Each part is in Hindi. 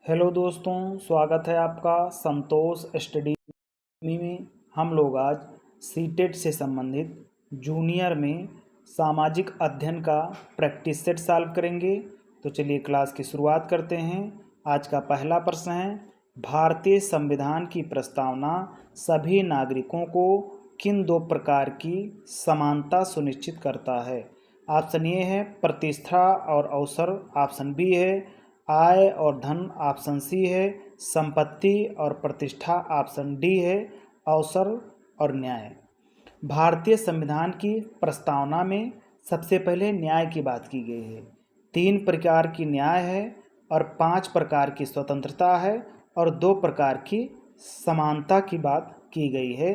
हेलो दोस्तों, स्वागत है आपका संतोष स्टडी में। हम लोग आज सीटेट से संबंधित जूनियर में सामाजिक अध्ययन का प्रैक्टिस सेट सॉल्व करेंगे। तो चलिए क्लास की शुरुआत करते हैं। आज का पहला प्रश्न है, भारतीय संविधान की प्रस्तावना सभी नागरिकों को किन दो प्रकार की समानता सुनिश्चित करता है? ऑप्शन ए है प्रतिष्ठा और अवसर, ऑप्शन बी है आय और धन, ऑप्शन सी है संपत्ति और प्रतिष्ठा, ऑप्शन डी है अवसर और न्याय। भारतीय संविधान की प्रस्तावना में सबसे पहले न्याय की बात की गई है। 3 प्रकार की न्याय है और 5 प्रकार की स्वतंत्रता है और 2 प्रकार की समानता की बात की गई है।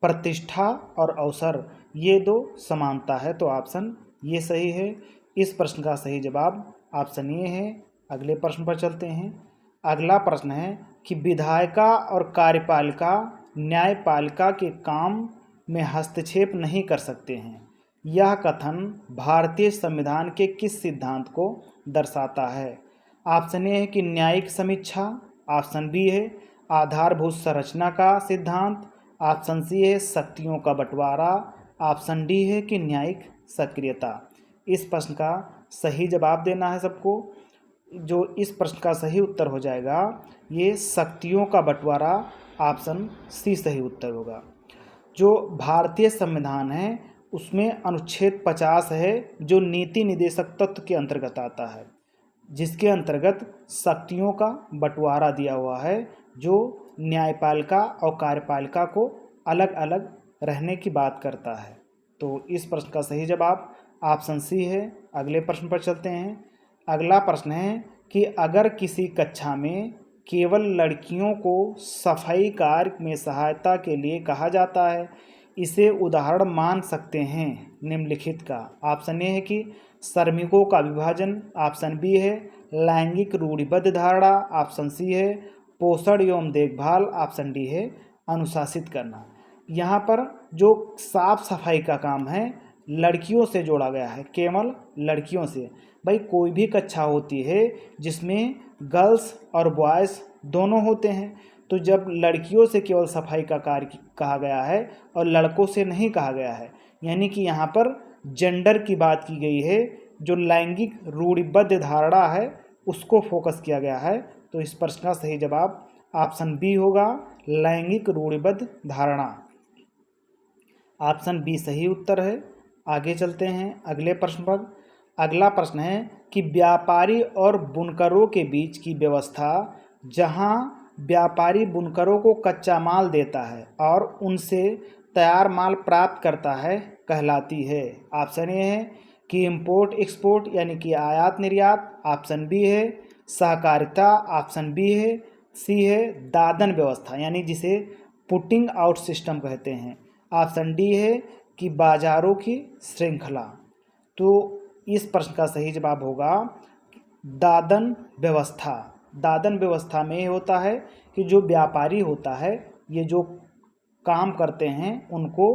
प्रतिष्ठा और अवसर ये 2 समानता है, तो ऑप्शन ये सही है। इस प्रश्न का सही जवाब ऑप्शन ये है। अगले प्रश्न पर चलते हैं। अगला प्रश्न है कि विधायिका और कार्यपालिका न्यायपालिका के काम में हस्तक्षेप नहीं कर सकते हैं। यह कथन भारतीय संविधान के किस सिद्धांत को दर्शाता है? ऑप्शन ए है कि न्यायिक समीक्षा, ऑप्शन बी है आधारभूत संरचना का सिद्धांत, ऑप्शन सी है शक्तियों का बंटवारा, ऑप्शन डी है कि न्यायिक सक्रियता। इस प्रश्न का सही जवाब देना है सबको। जो इस प्रश्न का सही उत्तर हो जाएगा ये शक्तियों का बंटवारा, ऑप्शन सी सही उत्तर होगा। जो भारतीय संविधान है उसमें अनुच्छेद 50 है जो नीति निदेशक तत्व के अंतर्गत आता है, जिसके अंतर्गत शक्तियों का बंटवारा दिया हुआ है, जो न्यायपालिका और कार्यपालिका को अलग अलग रहने की बात करता है। तो इस प्रश्न का सही जवाब ऑप्शन सी है। अगले प्रश्न पर चलते हैं। अगला प्रश्न है कि अगर किसी कक्षा में केवल लड़कियों को सफाई कार्य में सहायता के लिए कहा जाता है, इसे उदाहरण मान सकते हैं निम्नलिखित का। ऑप्शन ए है कि श्रमिकों का विभाजन, ऑप्शन बी है लैंगिक रूढ़िबद्ध धारणा, ऑप्शन सी है पोषण एवं देखभाल, ऑप्शन डी है अनुशासित करना। यहाँ पर जो साफ सफाई का काम है लड़कियों से जोड़ा गया है, केवल लड़कियों से। भाई कोई भी कक्षा होती है जिसमें गर्ल्स और बॉयज़ दोनों होते हैं, तो जब लड़कियों से केवल सफाई का कार्य कहा गया है और लड़कों से नहीं कहा गया है, यानी कि यहाँ पर जेंडर की बात की गई है, जो लैंगिक रूढ़िबद्ध धारणा है उसको फोकस किया गया है। तो इस प्रश्न का सही जवाब ऑप्शन बी होगा, लैंगिक रूढ़िबद्ध धारणा। ऑप्शन बी सही उत्तर है। आगे चलते हैं अगले प्रश्न पर। अगला प्रश्न है कि व्यापारी और बुनकरों के बीच की व्यवस्था जहां व्यापारी बुनकरों को कच्चा माल देता है और उनसे तैयार माल प्राप्त करता है कहलाती है। ऑप्शन ए है कि इम्पोर्ट एक्सपोर्ट यानी कि आयात निर्यात, ऑप्शन बी है सहकारिता, ऑप्शन बी है सी है दादन व्यवस्था यानी जिसे पुटिंग आउट सिस्टम कहते हैं, ऑप्शन डी है कि बाजारों की श्रृंखला। तो इस प्रश्न का सही जवाब होगा दादन व्यवस्था। दादन व्यवस्था में ये होता है कि जो व्यापारी होता है, ये जो काम करते हैं उनको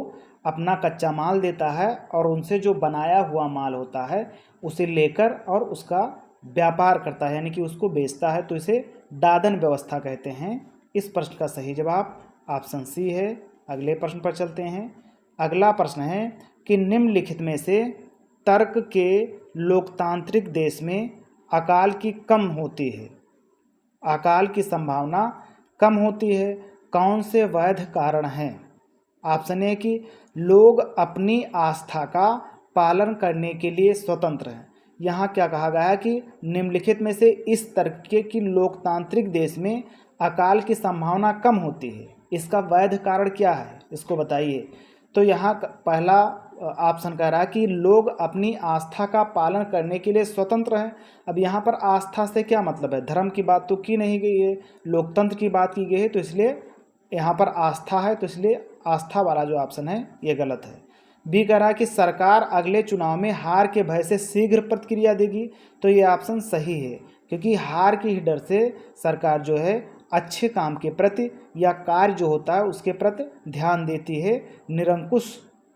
अपना कच्चा माल देता है और उनसे जो बनाया हुआ माल होता है उसे लेकर और उसका व्यापार करता है, यानी कि उसको बेचता है, तो इसे दादन व्यवस्था कहते हैं। इस प्रश्न का सही जवाब ऑप्शन सी है। अगले प्रश्न पर चलते हैं। अगला प्रश्न है कि निम्नलिखित में से तर्क के लोकतांत्रिक देश में अकाल की कम होती है, अकाल की संभावना कम होती है, कौन से वैध कारण हैं? ऑप्शन ए कि लोग अपनी आस्था का पालन करने के लिए स्वतंत्र हैं। यहाँ क्या कहा गया है कि निम्नलिखित में से इस तर्क के कि लोकतांत्रिक देश में अकाल की संभावना कम होती है, इसका वैध कारण क्या है, इसको बताइए। तो यहाँ पहला ऑप्शन कह रहा है कि लोग अपनी आस्था का पालन करने के लिए स्वतंत्र हैं। अब यहाँ पर आस्था से क्या मतलब है, धर्म की बात तो की नहीं गई है, लोकतंत्र की बात की गई है, तो इसलिए यहाँ पर आस्था है, तो इसलिए आस्था वाला जो ऑप्शन है ये गलत है। बी कह रहा है कि सरकार अगले चुनाव में हार के भय से शीघ्र प्रतिक्रिया देगी, तो ये ऑप्शन सही है, क्योंकि हार की ही डर से सरकार जो है अच्छे काम के प्रति या कार्य जो होता है उसके प्रति ध्यान देती है,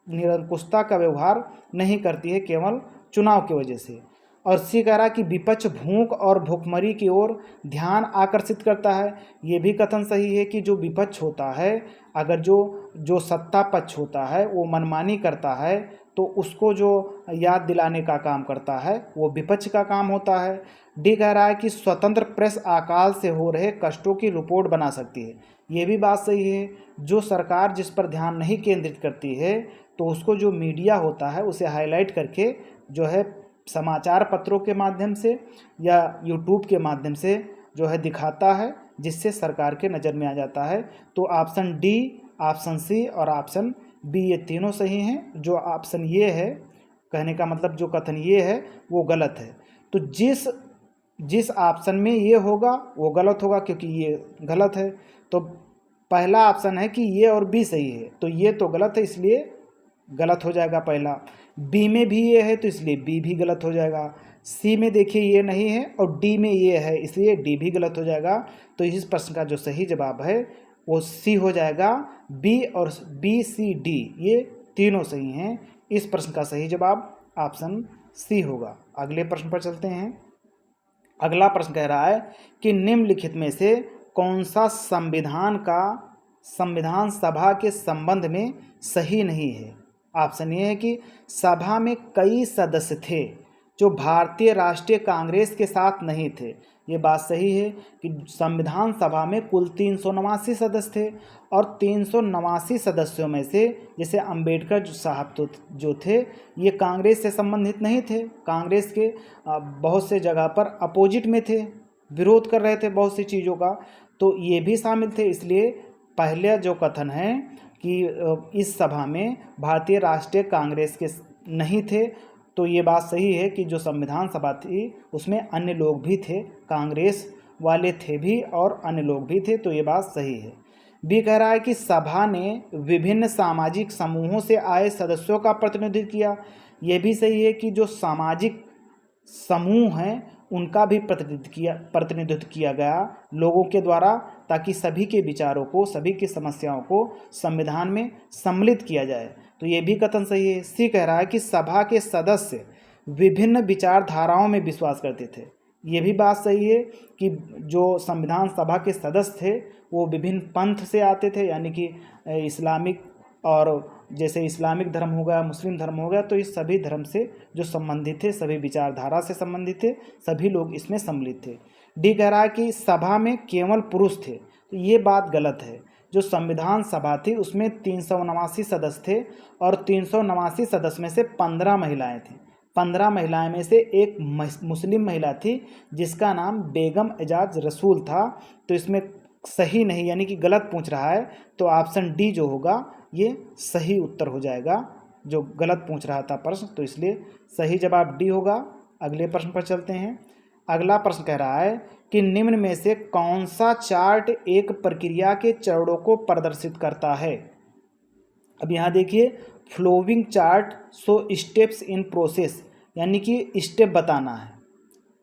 निरंकुशता का व्यवहार नहीं करती है केवल चुनाव की वजह से। और सी कह रहा है कि विपक्ष भूख और भूखमरी की ओर ध्यान आकर्षित करता है। ये भी कथन सही है कि जो विपक्ष होता है, अगर जो जो सत्ता पक्ष होता है वो मनमानी करता है तो उसको जो याद दिलाने का काम करता है वो विपक्ष का काम होता है। डी कह रहा है कि स्वतंत्र प्रेस अकाल से हो रहे कष्टों की रिपोर्ट बना सकती है। ये भी बात सही है। जो सरकार जिस पर ध्यान नहीं केंद्रित करती है तो उसको जो मीडिया होता है उसे हाईलाइट करके जो है समाचार पत्रों के माध्यम से या यूट्यूब के माध्यम से जो है दिखाता है, जिससे सरकार के नज़र में आ जाता है। तो ऑप्शन डी, ऑप्शन सी और ऑप्शन बी ये तीनों सही हैं। जो ऑप्शन ये है, कहने का मतलब जो कथन ये है वो गलत है। तो जिस जिस ऑप्शन में ये होगा वो गलत होगा, क्योंकि ये गलत है। तो पहला ऑप्शन है कि ये और बी सही है, तो ये तो गलत है इसलिए गलत हो जाएगा पहला। बी में भी ये है तो इसलिए बी भी गलत हो जाएगा। सी में देखिए ये नहीं है और डी में ये है इसलिए डी भी गलत हो जाएगा। तो इस प्रश्न का जो सही जवाब है वो सी हो जाएगा। बी और बी सी डी ये तीनों सही हैं। इस प्रश्न का सही जवाब ऑप्शन सी होगा। अगले प्रश्न पर चलते हैं। अगला प्रश्न कह रहा है कि निम्नलिखित में से कौन सा संविधान सभा के संबंध में सही नहीं है। ऑप्शन ये है कि सभा में कई सदस्य थे जो भारतीय राष्ट्रीय कांग्रेस के साथ नहीं थे। ये बात सही है कि संविधान सभा में कुल 389 सदस्य थे और 389 सदस्यों में से जैसे अंबेडकर साहब तो जो थे ये कांग्रेस से संबंधित नहीं थे। कांग्रेस के बहुत से जगह पर अपोजिट में थे, विरोध कर रहे थे बहुत सी चीज़ों का, तो ये भी शामिल थे। इसलिए पहले जो कथन है कि इस सभा में भारतीय राष्ट्रीय कांग्रेस के नहीं थे, तो ये बात सही है कि जो संविधान सभा थी उसमें अन्य लोग भी थे, कांग्रेस वाले थे भी और अन्य लोग भी थे, तो ये बात सही है। बी कह रहा है कि सभा ने विभिन्न सामाजिक समूहों से आए सदस्यों का प्रतिनिधित्व किया। ये भी सही है कि जो सामाजिक समूह हैं उनका भी प्रतिनिधित्व किया गया लोगों के द्वारा, ताकि सभी के विचारों को, सभी की समस्याओं को संविधान में सम्मिलित किया जाए। तो ये भी कथन सही है। सी कह रहा है कि सभा के सदस्य विभिन्न विचारधाराओं में विश्वास करते थे। ये भी बात सही है कि जो संविधान सभा के सदस्य थे वो विभिन्न पंथ से आते थे, यानी कि इस्लामिक और जैसे इस्लामिक धर्म हो गया, मुस्लिम धर्म हो गया, तो इस सभी धर्म से जो संबंधित थे, सभी विचारधारा से संबंधित थे, सभी लोग इसमें सम्मिलित थे। डी कह रहा है कि सभा में केवल पुरुष थे। तो ये बात गलत है। जो संविधान सभा थी उसमें 389 सदस्य थे और 389 सदस्य में से 15 महिलाएं थीं। 15 महिलाएं में से एक मुस्लिम महिला थी जिसका नाम बेगम एजाज रसूल था। तो इसमें सही नहीं, यानी कि गलत पूछ रहा है, तो ऑप्शन डी जो होगा ये सही उत्तर हो जाएगा। जो गलत पूछ रहा था प्रश्न, तो इसलिए सही जवाब डी होगा। अगले प्रश्न पर चलते हैं। अगला प्रश्न कह रहा है कि निम्न में से कौन सा चार्ट एक प्रक्रिया के चरणों को प्रदर्शित करता है। अब यहाँ देखिए, flowing chart so steps in process, यानी कि स्टेप बताना है।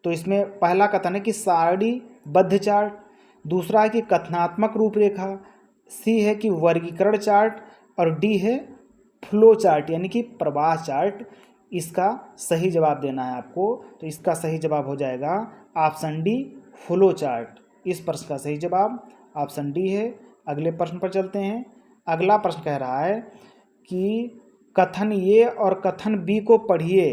तो इसमें पहला कथन है कि सारणीबद्ध चार्ट, दूसरा है कि कथनात्मक रूपरेखा, सी है कि वर्गीकरण चार्ट और डी है फ्लो चार्ट यानी कि प्रवाह चार्ट। इसका सही जवाब देना है आपको, तो इसका सही जवाब हो जाएगा ऑप्शन डी फ्लो चार्ट। इस प्रश्न का सही जवाब ऑप्शन डी है। अगले प्रश्न पर चलते हैं। अगला प्रश्न कह रहा है कि कथन ए और कथन बी को पढ़िए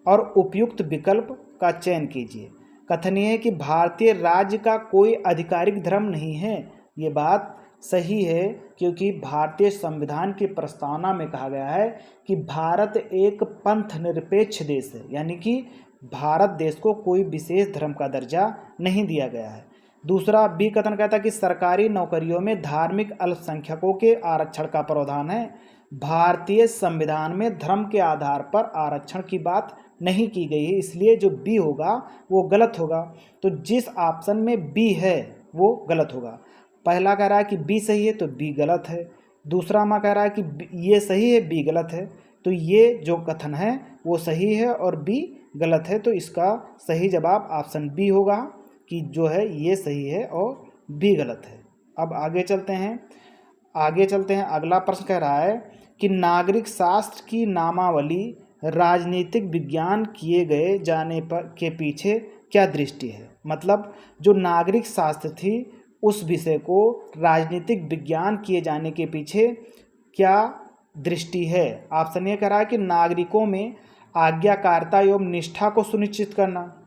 और उपयुक्त विकल्प का चयन कीजिए। कथन ये है कि भारतीय राज्य का कोई आधिकारिक धर्म नहीं है। ये बात सही है, क्योंकि भारतीय संविधान की प्रस्तावना में कहा गया है कि भारत एक पंथ निरपेक्ष देश है, यानी कि भारत देश को कोई विशेष धर्म का दर्जा नहीं दिया गया है। दूसरा बी कथन कहता है कि सरकारी नौकरियों में धार्मिक अल्पसंख्यकों के आरक्षण का प्रावधान है। भारतीय संविधान में धर्म के आधार पर आरक्षण की बात नहीं की गई है, इसलिए जो बी होगा वो गलत होगा। तो जिस ऑप्शन में बी है वो गलत होगा। पहला कह रहा है कि बी सही है तो बी गलत है। दूसरा में कह रहा है कि ये सही है बी गलत है। तो ये जो कथन है वो सही है और बी गलत है, तो इसका सही जवाब ऑप्शन बी होगा कि जो है ये सही है और बी गलत है। अब आगे चलते हैं। अगला प्रश्न कह रहा है कि नागरिक शास्त्र की नामावली राजनीतिक विज्ञान किए गए जाने पर के पीछे क्या दृष्टि है। मतलब जो नागरिक शास्त्र थी उस विषय को राजनीतिक विज्ञान किए जाने के पीछे क्या दृष्टि है। ऑप्शन ए कह रहा है कि नागरिकों में आज्ञाकारिता एवं निष्ठा को सुनिश्चित करना।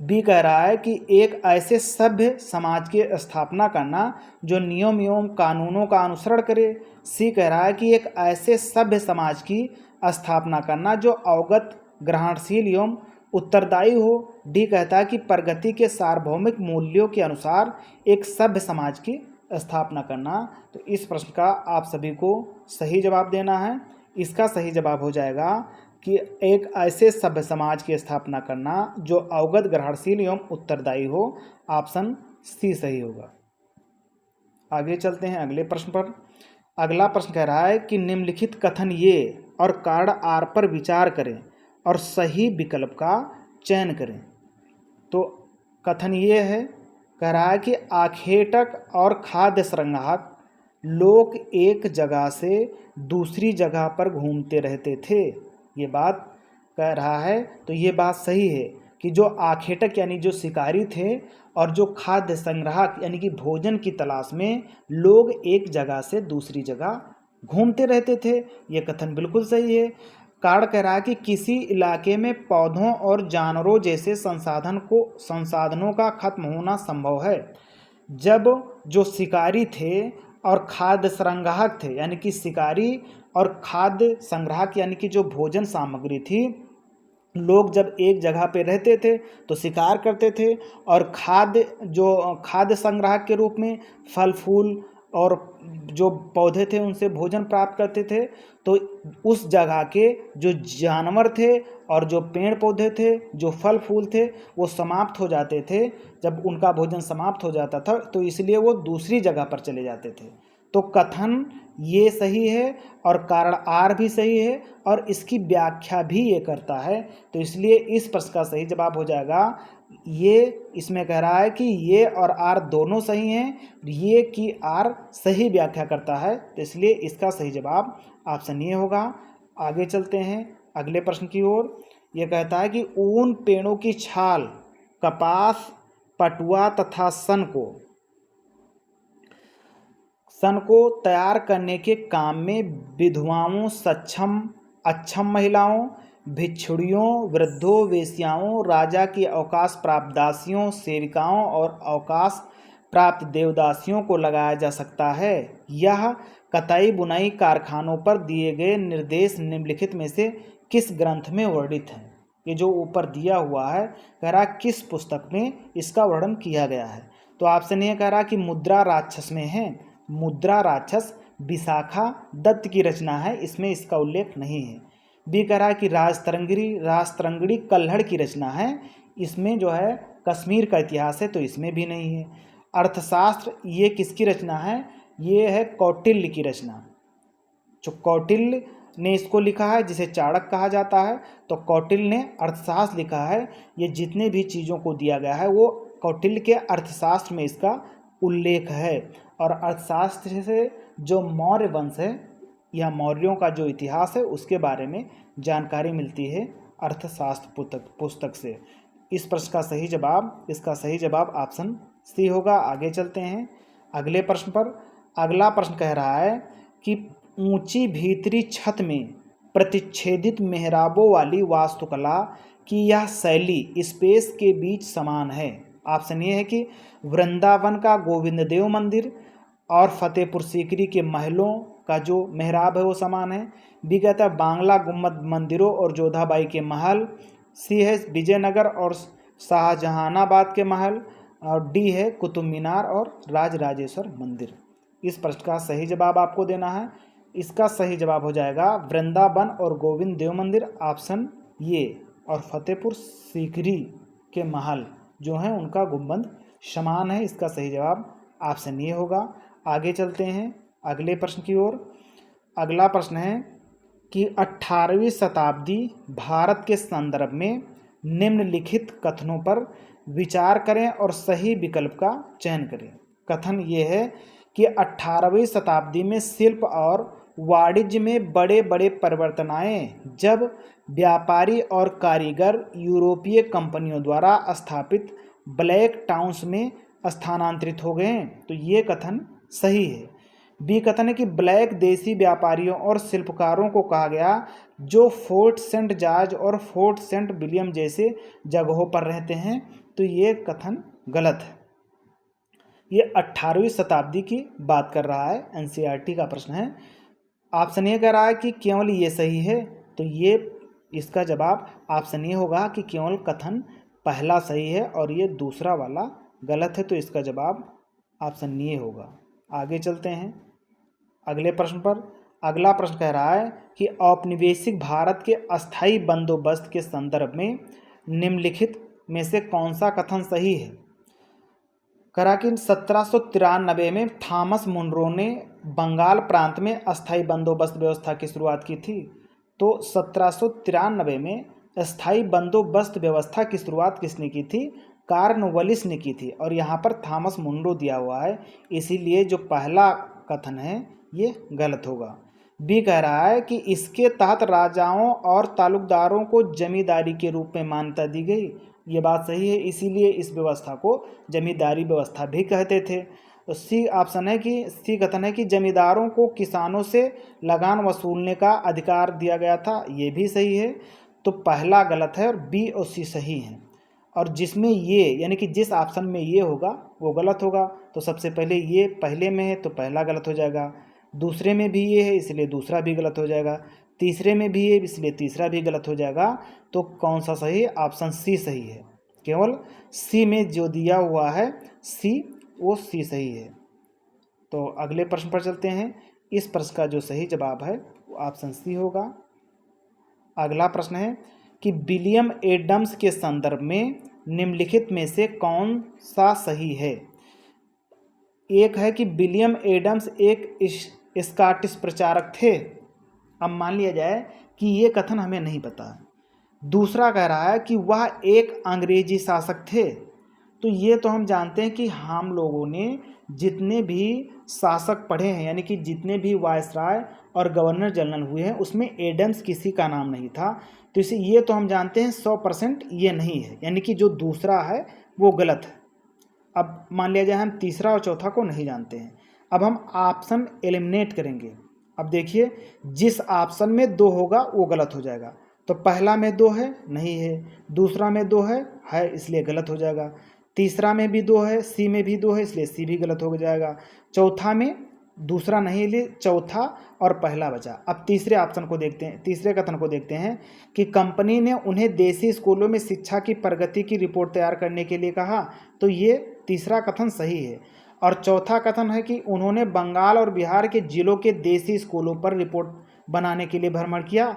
बी कह रहा है कि एक ऐसे सभ्य समाज की स्थापना करना जो नियम एवं कानूनों का अनुसरण करे। सी कह रहा है कि एक ऐसे सभ्य समाज की स्थापना करना जो अवगत, ग्रहणशील एवं उत्तरदायी हो। डी कहता है कि प्रगति के सार्वभौमिक मूल्यों के अनुसार एक सभ्य समाज की स्थापना करना। तो इस प्रश्न का आप सभी को सही जवाब देना है। इसका सही जवाब हो जाएगा कि एक ऐसे सभ्य समाज की स्थापना करना जो अवगत, ग्रहणशील एवं उत्तरदायी हो। ऑप्शन सी सही होगा। आगे चलते हैं अगले प्रश्न पर। अगला प्रश्न कह रहा है कि निम्नलिखित कथन ये और कारण आर पर विचार करें और सही विकल्प का चयन करें। तो कथन ये है, कह रहा है कि आखेटक और खाद्य संग्राहक लोग एक जगह से दूसरी जगह पर घूमते रहते थे। ये बात कह रहा है, तो ये बात सही है कि जो आखेटक यानी जो शिकारी थे और जो खाद्य संग्राहक यानी कि भोजन की तलाश में लोग एक जगह से दूसरी जगह घूमते रहते थे। ये कथन बिल्कुल सही है। कारण कह रहा है कि किसी इलाके में पौधों और जानवरों जैसे संसाधनों का खत्म होना संभव है। जब जो शिकारी थे और खाद्य संग्राहक थे यानी कि शिकारी और खाद्य संग्राहक यानी कि जो भोजन सामग्री थी, लोग जब एक जगह पे रहते थे तो शिकार करते थे और खाद्य संग्राहक के रूप में फल फूल और जो पौधे थे उनसे भोजन प्राप्त करते थे। तो उस जगह के जो जानवर थे और जो पेड़ पौधे थे, जो फल फूल थे, वो समाप्त हो जाते थे। जब उनका भोजन समाप्त हो जाता था तो इसलिए वो दूसरी जगह पर चले जाते थे। तो कथन ये सही है और कारण आर भी सही है और इसकी व्याख्या भी ये करता है। तो इसलिए इस प्रश्न का सही जवाब हो जाएगा ये। इसमें कह रहा है कि ये और आर दोनों सही हैं, ये की आर सही व्याख्या करता है, तो इसलिए इसका सही जवाब ऑप्शन ये होगा। आगे चलते हैं अगले प्रश्न की ओर। ये कहता है कि ऊन, पेड़ों की छाल, कपास, पटुआ तथा सन को तैयार करने के काम में विधवाओं, अक्षम महिलाओं, भिक्षुड़ियों, वृद्धों, वेश्याओं, राजा की अवकाश प्राप्त दासियों, सेविकाओं और अवकाश प्राप्त देवदासियों को लगाया जा सकता है। यह कताई बुनाई कारखानों पर दिए गए निर्देश निम्नलिखित में से किस ग्रंथ में वर्णित हैं। ये जो ऊपर दिया हुआ है, कह रहा किस पुस्तक में इसका वर्णन किया गया है। तो ऑप्शन ये कह रहा कि मुद्रा राक्षस में है। मुद्रा राक्षस विशाखा दत्त की रचना है, इसमें इसका उल्लेख नहीं है। बी कह रहा है कि राजतरंगिणी कल्हड़ की रचना है, इसमें जो है कश्मीर का इतिहास है, तो इसमें भी नहीं है। अर्थशास्त्र ये किसकी रचना है, ये है कौटिल्य की रचना। जो कौटिल्य ने इसको लिखा है, जिसे चाणक्य कहा जाता है, तो कौटिल्य ने अर्थशास्त्र लिखा है। ये जितने भी चीज़ों को दिया गया है वो कौटिल्य के अर्थशास्त्र में इसका उल्लेख है। और अर्थशास्त्र से जो मौर्य वंश है या मौर्यों का जो इतिहास है उसके बारे में जानकारी मिलती है अर्थशास्त्र पुस्तक से। इस प्रश्न का इसका सही जवाब ऑप्शन सी होगा। आगे चलते हैं अगले प्रश्न पर। अगला प्रश्न कह रहा है कि ऊंची भीतरी छत में प्रतिच्छेदित मेहराबों वाली वास्तुकला की यह शैली स्पेस के बीच समान है। ऑप्शन ये है कि वृंदावन का गोविंद देव मंदिर और फतेहपुर सीकरी के महलों का जो मेहराब है वो समान है। बी कहता है बांग्ला गुम्बद मंदिरों और जोधाबाई के महल। सी है विजयनगर और शाहजहानाबाद के महल। और डी है कुतुब मीनार और राजराजेश्वर मंदिर। इस प्रश्न का सही जवाब आपको देना है। इसका सही जवाब हो जाएगा वृंदावन और गोविंद देव मंदिर, ऑप्शन ये। और फतेहपुर सीकरी के महल जो हैं उनका गुंबद समान है, इसका सही जवाब ऑप्शन ये होगा। आगे चलते हैं अगले प्रश्न की ओर। अगला प्रश्न है कि 18वीं शताब्दी भारत के संदर्भ में निम्नलिखित कथनों पर विचार करें और सही विकल्प का चयन करें। कथन ये है कि 18वीं शताब्दी में शिल्प और वाणिज्य में बड़े बड़े परिवर्तन आए जब व्यापारी और कारीगर यूरोपीय कंपनियों द्वारा स्थापित ब्लैक टाउन्स में स्थानांतरित हो गए। तो ये कथन सही है। बी कथन है कि ब्लैक देसी व्यापारियों और शिल्पकारों को कहा गया जो फोर्ट सेंट जॉर्ज और फोर्ट सेंट विलियम जैसे जगहों पर रहते हैं। तो ये कथन गलत है। ये 18वीं शताब्दी की बात कर रहा है, एनसीईआरटी का प्रश्न है। ऑप्शन ए कह रहा है कि केवल ये सही है। तो ये इसका जवाब ऑप्शन ए होगा कि केवल कथन पहला सही है और ये दूसरा वाला गलत है। तो इसका जवाब ऑप्शन ए होगा। आगे चलते हैं अगले प्रश्न पर। अगला प्रश्न कह रहा है कि औपनिवेशिक भारत के अस्थायी बंदोबस्त के संदर्भ में निम्नलिखित में से कौन सा कथन सही है। करा कि 1793 में थॉमस मुनरो ने बंगाल प्रांत में अस्थायी बंदोबस्त व्यवस्था की शुरुआत की थी। तो 1793 में अस्थायी बंदोबस्त व्यवस्था की शुरुआत किसने की थी? कॉर्नवालिस ने की थी। और यहाँ पर थॉमस मुनरो दिया हुआ है, इसीलिए जो पहला कथन है ये गलत होगा। बी कह रहा है कि इसके तहत राजाओं और तालुकदारों को जमींदारी के रूप में मान्यता दी गई। ये बात सही है, इसीलिए इस व्यवस्था को जमींदारी व्यवस्था भी कहते थे। तो सी ऑप्शन है कि सी कथन है कि जमींदारों को किसानों से लगान वसूलने का अधिकार दिया गया था। ये भी सही है। तो पहला गलत है और बी और सी सही हैं। और जिसमें ये यानी कि जिस ऑप्शन में ये होगा वो गलत होगा। तो सबसे पहले ये पहले में है तो पहला गलत हो जाएगा, दूसरे में भी ये है इसलिए दूसरा भी गलत हो जाएगा, तीसरे में भी है इसलिए तीसरा भी गलत हो जाएगा। तो कौन सा सही है? ऑप्शन सी सही है। केवल सी में जो दिया हुआ है सी, वो सी सही है। तो अगले प्रश्न पर चलते हैं। इस प्रश्न का जो सही जवाब है वो ऑप्शन सी होगा। अगला प्रश्न है कि विलियम एडम्स के संदर्भ में निम्नलिखित में से कौन सा सही है। एक है कि विलियम एडम्स एक स्कॉटिश प्रचारक थे। अब मान लिया जाए कि ये कथन हमें नहीं पता। दूसरा कह रहा है कि वह एक अंग्रेजी शासक थे। तो ये तो हम जानते हैं कि हम लोगों ने जितने भी शासक पढ़े हैं यानी कि जितने भी वायसराय और गवर्नर जनरल हुए हैं उसमें एडम्स किसी का नाम नहीं था। तो इसे ये तो हम जानते हैं 100% ये नहीं है, यानी कि जो दूसरा है वो गलत है। अब मान लिया जाए हम तीसरा और चौथा को नहीं जानते हैं। अब हम ऑप्शन एलिमिनेट करेंगे। अब देखिए जिस ऑप्शन में 2 होगा वो गलत हो जाएगा। तो पहला में 2 है, नहीं है। दूसरा में 2 है इसलिए गलत हो जाएगा। तीसरा में भी 2 है, सी में भी 2 है इसलिए सी भी गलत हो जाएगा। चौथा में दूसरा नहीं ले, चौथा और पहला बचा। अब तीसरे ऑप्शन को देखते हैं, तीसरे कथन को देखते हैं कि कंपनी ने उन्हें देसी स्कूलों में शिक्षा की प्रगति की रिपोर्ट तैयार करने के लिए कहा। तो ये तीसरा कथन सही है। और चौथा कथन है कि उन्होंने बंगाल और बिहार के जिलों के देसी स्कूलों पर रिपोर्ट बनाने के लिए भ्रमण किया।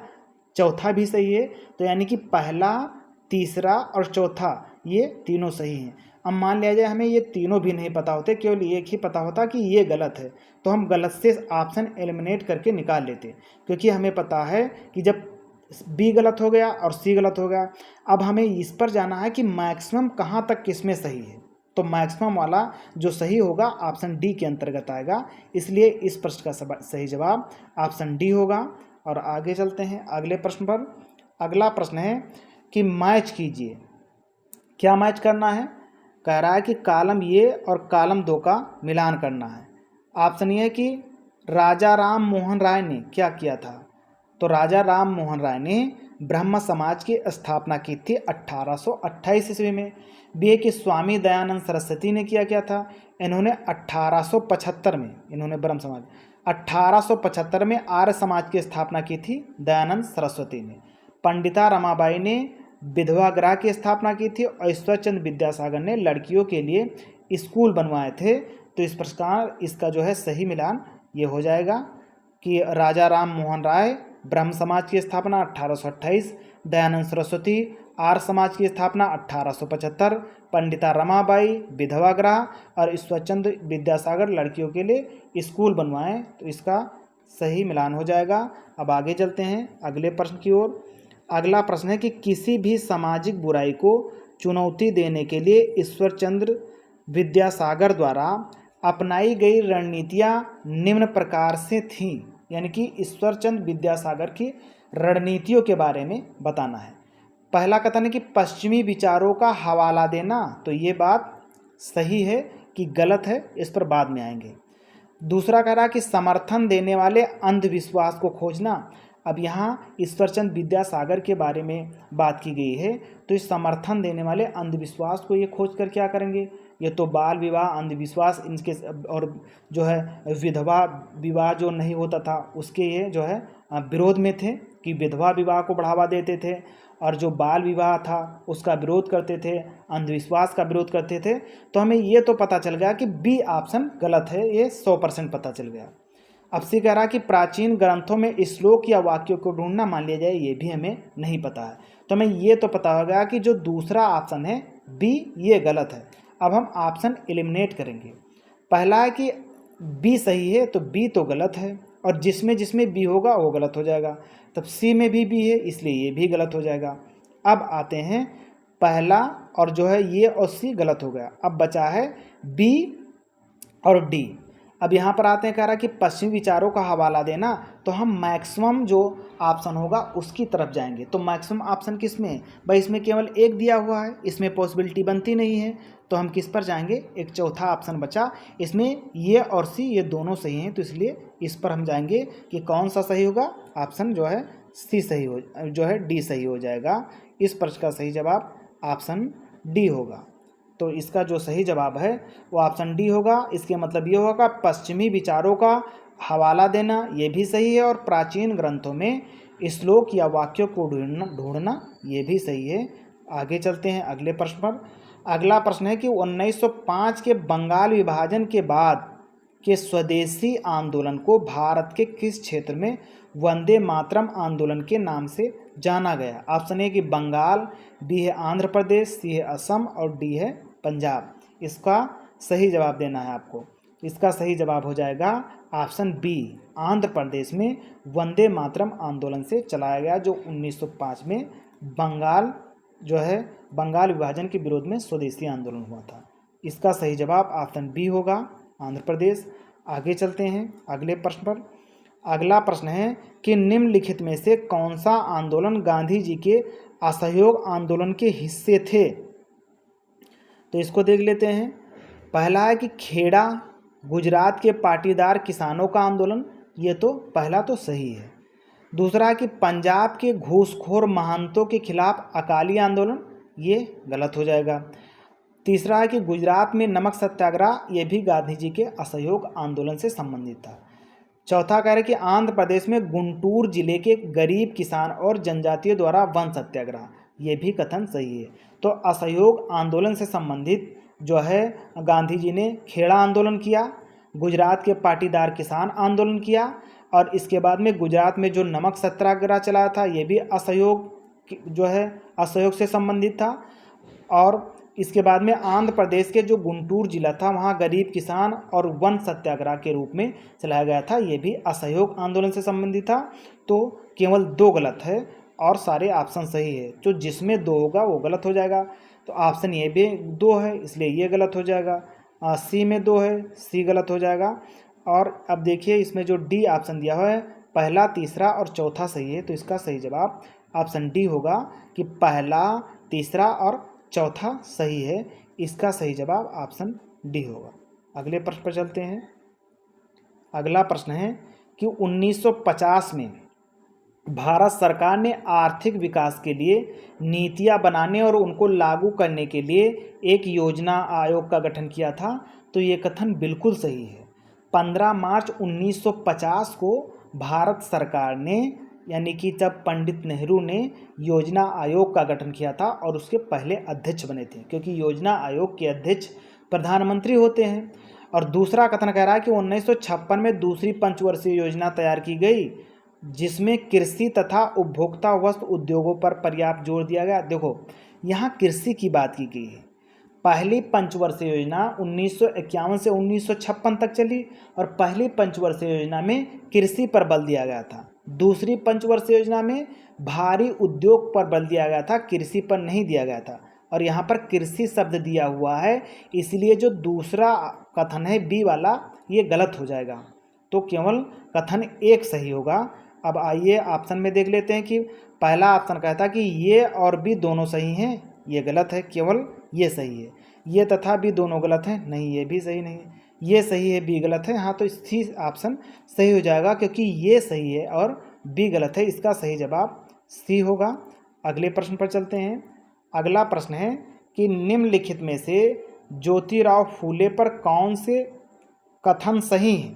चौथा भी सही है। तो यानी कि पहला, तीसरा और चौथा ये तीनों सही हैं। अब मान लिया जाए हमें ये तीनों भी नहीं पता होते, केवल एक ही पता होता कि ये गलत है, तो हम गलत से ऑप्शन एलिमिनेट करके निकाल लेते, क्योंकि हमें पता है कि जब बी गलत हो गया और सी गलत हो गया, अब हमें इस पर जाना है कि मैक्सिमम कहाँ तक किसमें सही है। तो मैक्सिमम वाला जो सही होगा ऑप्शन डी के अंतर्गत आएगा, इसलिए इस प्रश्न का सही जवाब ऑप्शन डी होगा। और आगे चलते हैं अगले प्रश्न पर। अगला प्रश्न है कि मैच कीजिए। क्या मैच करना है? कह रहा है कि कॉलम ए और कॉलम 2 का मिलान करना है। ऑप्शन ये है कि राजा राम मोहन राय ने क्या किया था। तो राजा राम मोहन राय ने ब्रह्म समाज की स्थापना की थी 1828 ईस्वी में। बी है कि स्वामी दयानंद सरस्वती ने क्या था। इन्होंने 1875 में, इन्होंने ब्रह्म समाज 1875 में आर्य समाज की स्थापना की थी दयानंद सरस्वती ने। पंडिता रमाबाई ने विधवा गृह की स्थापना की थी और ईश्वरचंद्र विद्यासागर ने लड़कियों के लिए स्कूल बनवाए थे। तो इस प्रकार इसका जो है सही मिलान ये हो जाएगा कि राजा राम मोहन राय ब्रह्म समाज की स्थापना 1828, दयानंद सरस्वती आर्य समाज की स्थापना 1875, पंडिता रमाबाई विधवा गृह और ईश्वरचंद्र विद्यासागर लड़कियों के लिए स्कूल बनवाएं। तो इसका सही मिलान हो जाएगा। अब आगे चलते हैं अगले प्रश्न की ओर। अगला प्रश्न है कि किसी भी सामाजिक बुराई को चुनौती देने के लिए ईश्वरचंद्र विद्यासागर द्वारा अपनाई गई रणनीतियाँ निम्न प्रकार से थीं। यानी कि ईश्वरचंद विद्यासागर की रणनीतियों के बारे में बताना है। पहला कथन है कि पश्चिमी विचारों का हवाला देना, तो ये बात सही है कि गलत है, इस पर बाद में आएंगे। दूसरा कह रहा कि समर्थन देने वाले अंधविश्वास को खोजना। अब यहाँ ईश्वरचंद विद्यासागर के बारे में बात की गई है, तो इस समर्थन देने वाले अंधविश्वास को ये खोज कर क्या करेंगे? ये तो बाल विवाह अंधविश्वास इनके और जो है विधवा विवाह जो नहीं होता था उसके ये जो है विरोध में थे कि विधवा विवाह को बढ़ावा देते थे, और जो बाल विवाह था उसका विरोध करते थे, अंधविश्वास का विरोध करते थे। तो हमें ये तो पता चल गया कि बी ऑप्शन गलत है, ये 100% पता चल गया। अब सी कह रहा कि प्राचीन ग्रंथों में श्लोक या वाक्यों को ढूंढना, मान लिया जाए ये भी हमें नहीं पता है, तो हमें ये तो पता हो गया कि जो दूसरा ऑप्शन है बी, ये गलत है। अब हम ऑप्शन एलिमिनेट करेंगे। पहला है कि बी सही है, तो बी तो गलत है, और जिसमें जिसमें बी होगा वो गलत हो जाएगा। तब सी में भी बी है, इसलिए ये भी गलत हो जाएगा। अब आते हैं पहला और जो है ये और सी गलत हो गया। अब बचा है बी और डी। अब यहाँ पर आते हैं, कह रहा कि पश्चिमी विचारों का हवाला देना, तो हम मैक्सिमम जो ऑप्शन होगा उसकी तरफ जाएंगे। तो मैक्सिमम ऑप्शन किस में है भाई? इसमें केवल एक दिया हुआ है, इसमें पॉसिबिलिटी बनती नहीं है, तो हम किस पर जाएंगे? एक चौथा ऑप्शन बचा, इसमें ये और सी ये दोनों सही हैं, तो इसलिए इस पर हम जाएंगे कि कौन सा सही होगा? ऑप्शन जो है सी सही हो, जो है डी सही हो जाएगा। इस प्रश्न का सही जवाब ऑप्शन डी होगा। तो इसका जो सही जवाब है वो ऑप्शन डी होगा। इसके मतलब ये होगा पश्चिमी विचारों का हवाला देना, ये भी सही है, और प्राचीन ग्रंथों में श्लोक या वाक्यों को ढूंढना ये भी सही है। आगे चलते हैं अगले प्रश्न पर। अगला प्रश्न है कि 1905 के बंगाल विभाजन के बाद के स्वदेशी आंदोलन को भारत के किस क्षेत्र में वंदे मातरम आंदोलन के नाम से जाना गया? ऑप्शन ए कि बंगाल, बी है आंध्र प्रदेश, सी है असम, और डी है पंजाब। इसका सही जवाब देना है आपको। इसका सही जवाब हो जाएगा ऑप्शन बी, आंध्र प्रदेश में वंदे मातरम आंदोलन से चलाया गया, जो 1905 में बंगाल जो है बंगाल विभाजन के विरोध में स्वदेशी आंदोलन हुआ था। इसका सही जवाब ऑप्शन बी होगा, आंध्र प्रदेश। आगे चलते हैं अगले प्रश्न पर। अगला प्रश्न है कि निम्नलिखित में से कौन सा आंदोलन गांधी जी के असहयोग आंदोलन के हिस्से थे? तो इसको देख लेते हैं। पहला है कि खेड़ा गुजरात के पाटीदार किसानों का आंदोलन, ये तो पहला तो सही है। दूसरा है कि पंजाब के घूसखोर महंतों के खिलाफ अकाली आंदोलन, ये गलत हो जाएगा। तीसरा है कि गुजरात में नमक सत्याग्रह, ये भी गांधी जी के असहयोग आंदोलन से संबंधित था। चौथा कह रहे कि आंध्र प्रदेश में गुंटूर जिले के गरीब किसान और जनजातियों द्वारा वन सत्याग्रह, ये भी कथन सही है। तो असहयोग आंदोलन से संबंधित जो है गांधी जी ने खेड़ा आंदोलन किया, गुजरात के पाटीदार किसान आंदोलन किया, और इसके बाद में गुजरात में जो नमक सत्याग्रह चलाया था ये भी असहयोग जो है असहयोग से संबंधित था, और इसके बाद में आंध्र प्रदेश के जो गुंटूर जिला था वहाँ गरीब किसान और वन सत्याग्रह के रूप में चलाया गया था, ये भी असहयोग आंदोलन से संबंधित था। तो केवल दो गलत है और सारे ऑप्शन सही है। जो जिसमें दो होगा वो गलत हो जाएगा। तो ऑप्शन ए भी दो है, इसलिए ये गलत हो जाएगा। सी में दो है, सी गलत हो जाएगा। और अब देखिए इसमें जो डी ऑप्शन दिया हुआ है, पहला, तीसरा और चौथा सही है, तो इसका सही जवाब ऑप्शन डी होगा कि पहला, तीसरा और चौथा सही है। इसका सही जवाब ऑप्शन डी होगा। अगले प्रश्न पर चलते हैं। अगला प्रश्न है कि 1950 में भारत सरकार ने आर्थिक विकास के लिए नीतियां बनाने और उनको लागू करने के लिए एक योजना आयोग का गठन किया था। तो ये कथन बिल्कुल सही है। 15 मार्च 1950 को भारत सरकार ने, यानी कि जब पंडित नेहरू ने योजना आयोग का गठन किया था और उसके पहले अध्यक्ष बने थे, क्योंकि योजना आयोग के अध्यक्ष प्रधानमंत्री होते हैं। और दूसरा कथन कह रहा है कि 1956 में दूसरी पंचवर्षीय योजना तैयार की गई, जिसमें कृषि तथा उपभोक्ता वस्त्र उद्योगों पर पर्याप्त जोर दिया गया। देखो यहाँ कृषि की बात की गई है। पहली पंचवर्षीय योजना 1951 से 1956 तक चली और पहली पंचवर्षीय योजना में कृषि पर बल दिया गया था। दूसरी पंचवर्षीय योजना में भारी उद्योग पर बल दिया गया था, कृषि पर नहीं दिया गया था। और यहाँ पर कृषि शब्द दिया हुआ है, इसलिए जो दूसरा कथन है बी वाला ये गलत हो जाएगा। तो केवल कथन एक सही होगा। अब आइए ऑप्शन में देख लेते हैं कि पहला ऑप्शन कहता कि ये और बी दोनों सही हैं, ये गलत है, केवल ये सही है। ये तथा बी दोनों गलत हैं, नहीं ये भी सही नहीं है। ये सही है, बी गलत है, हाँ तो सी ऑप्शन सही हो जाएगा क्योंकि ये सही है और बी गलत है। इसका सही जवाब सी होगा। अगले प्रश्न पर चलते हैं। अगला प्रश्न है कि निम्नलिखित में से ज्योतिराव फूले पर कौन से कथन सही है।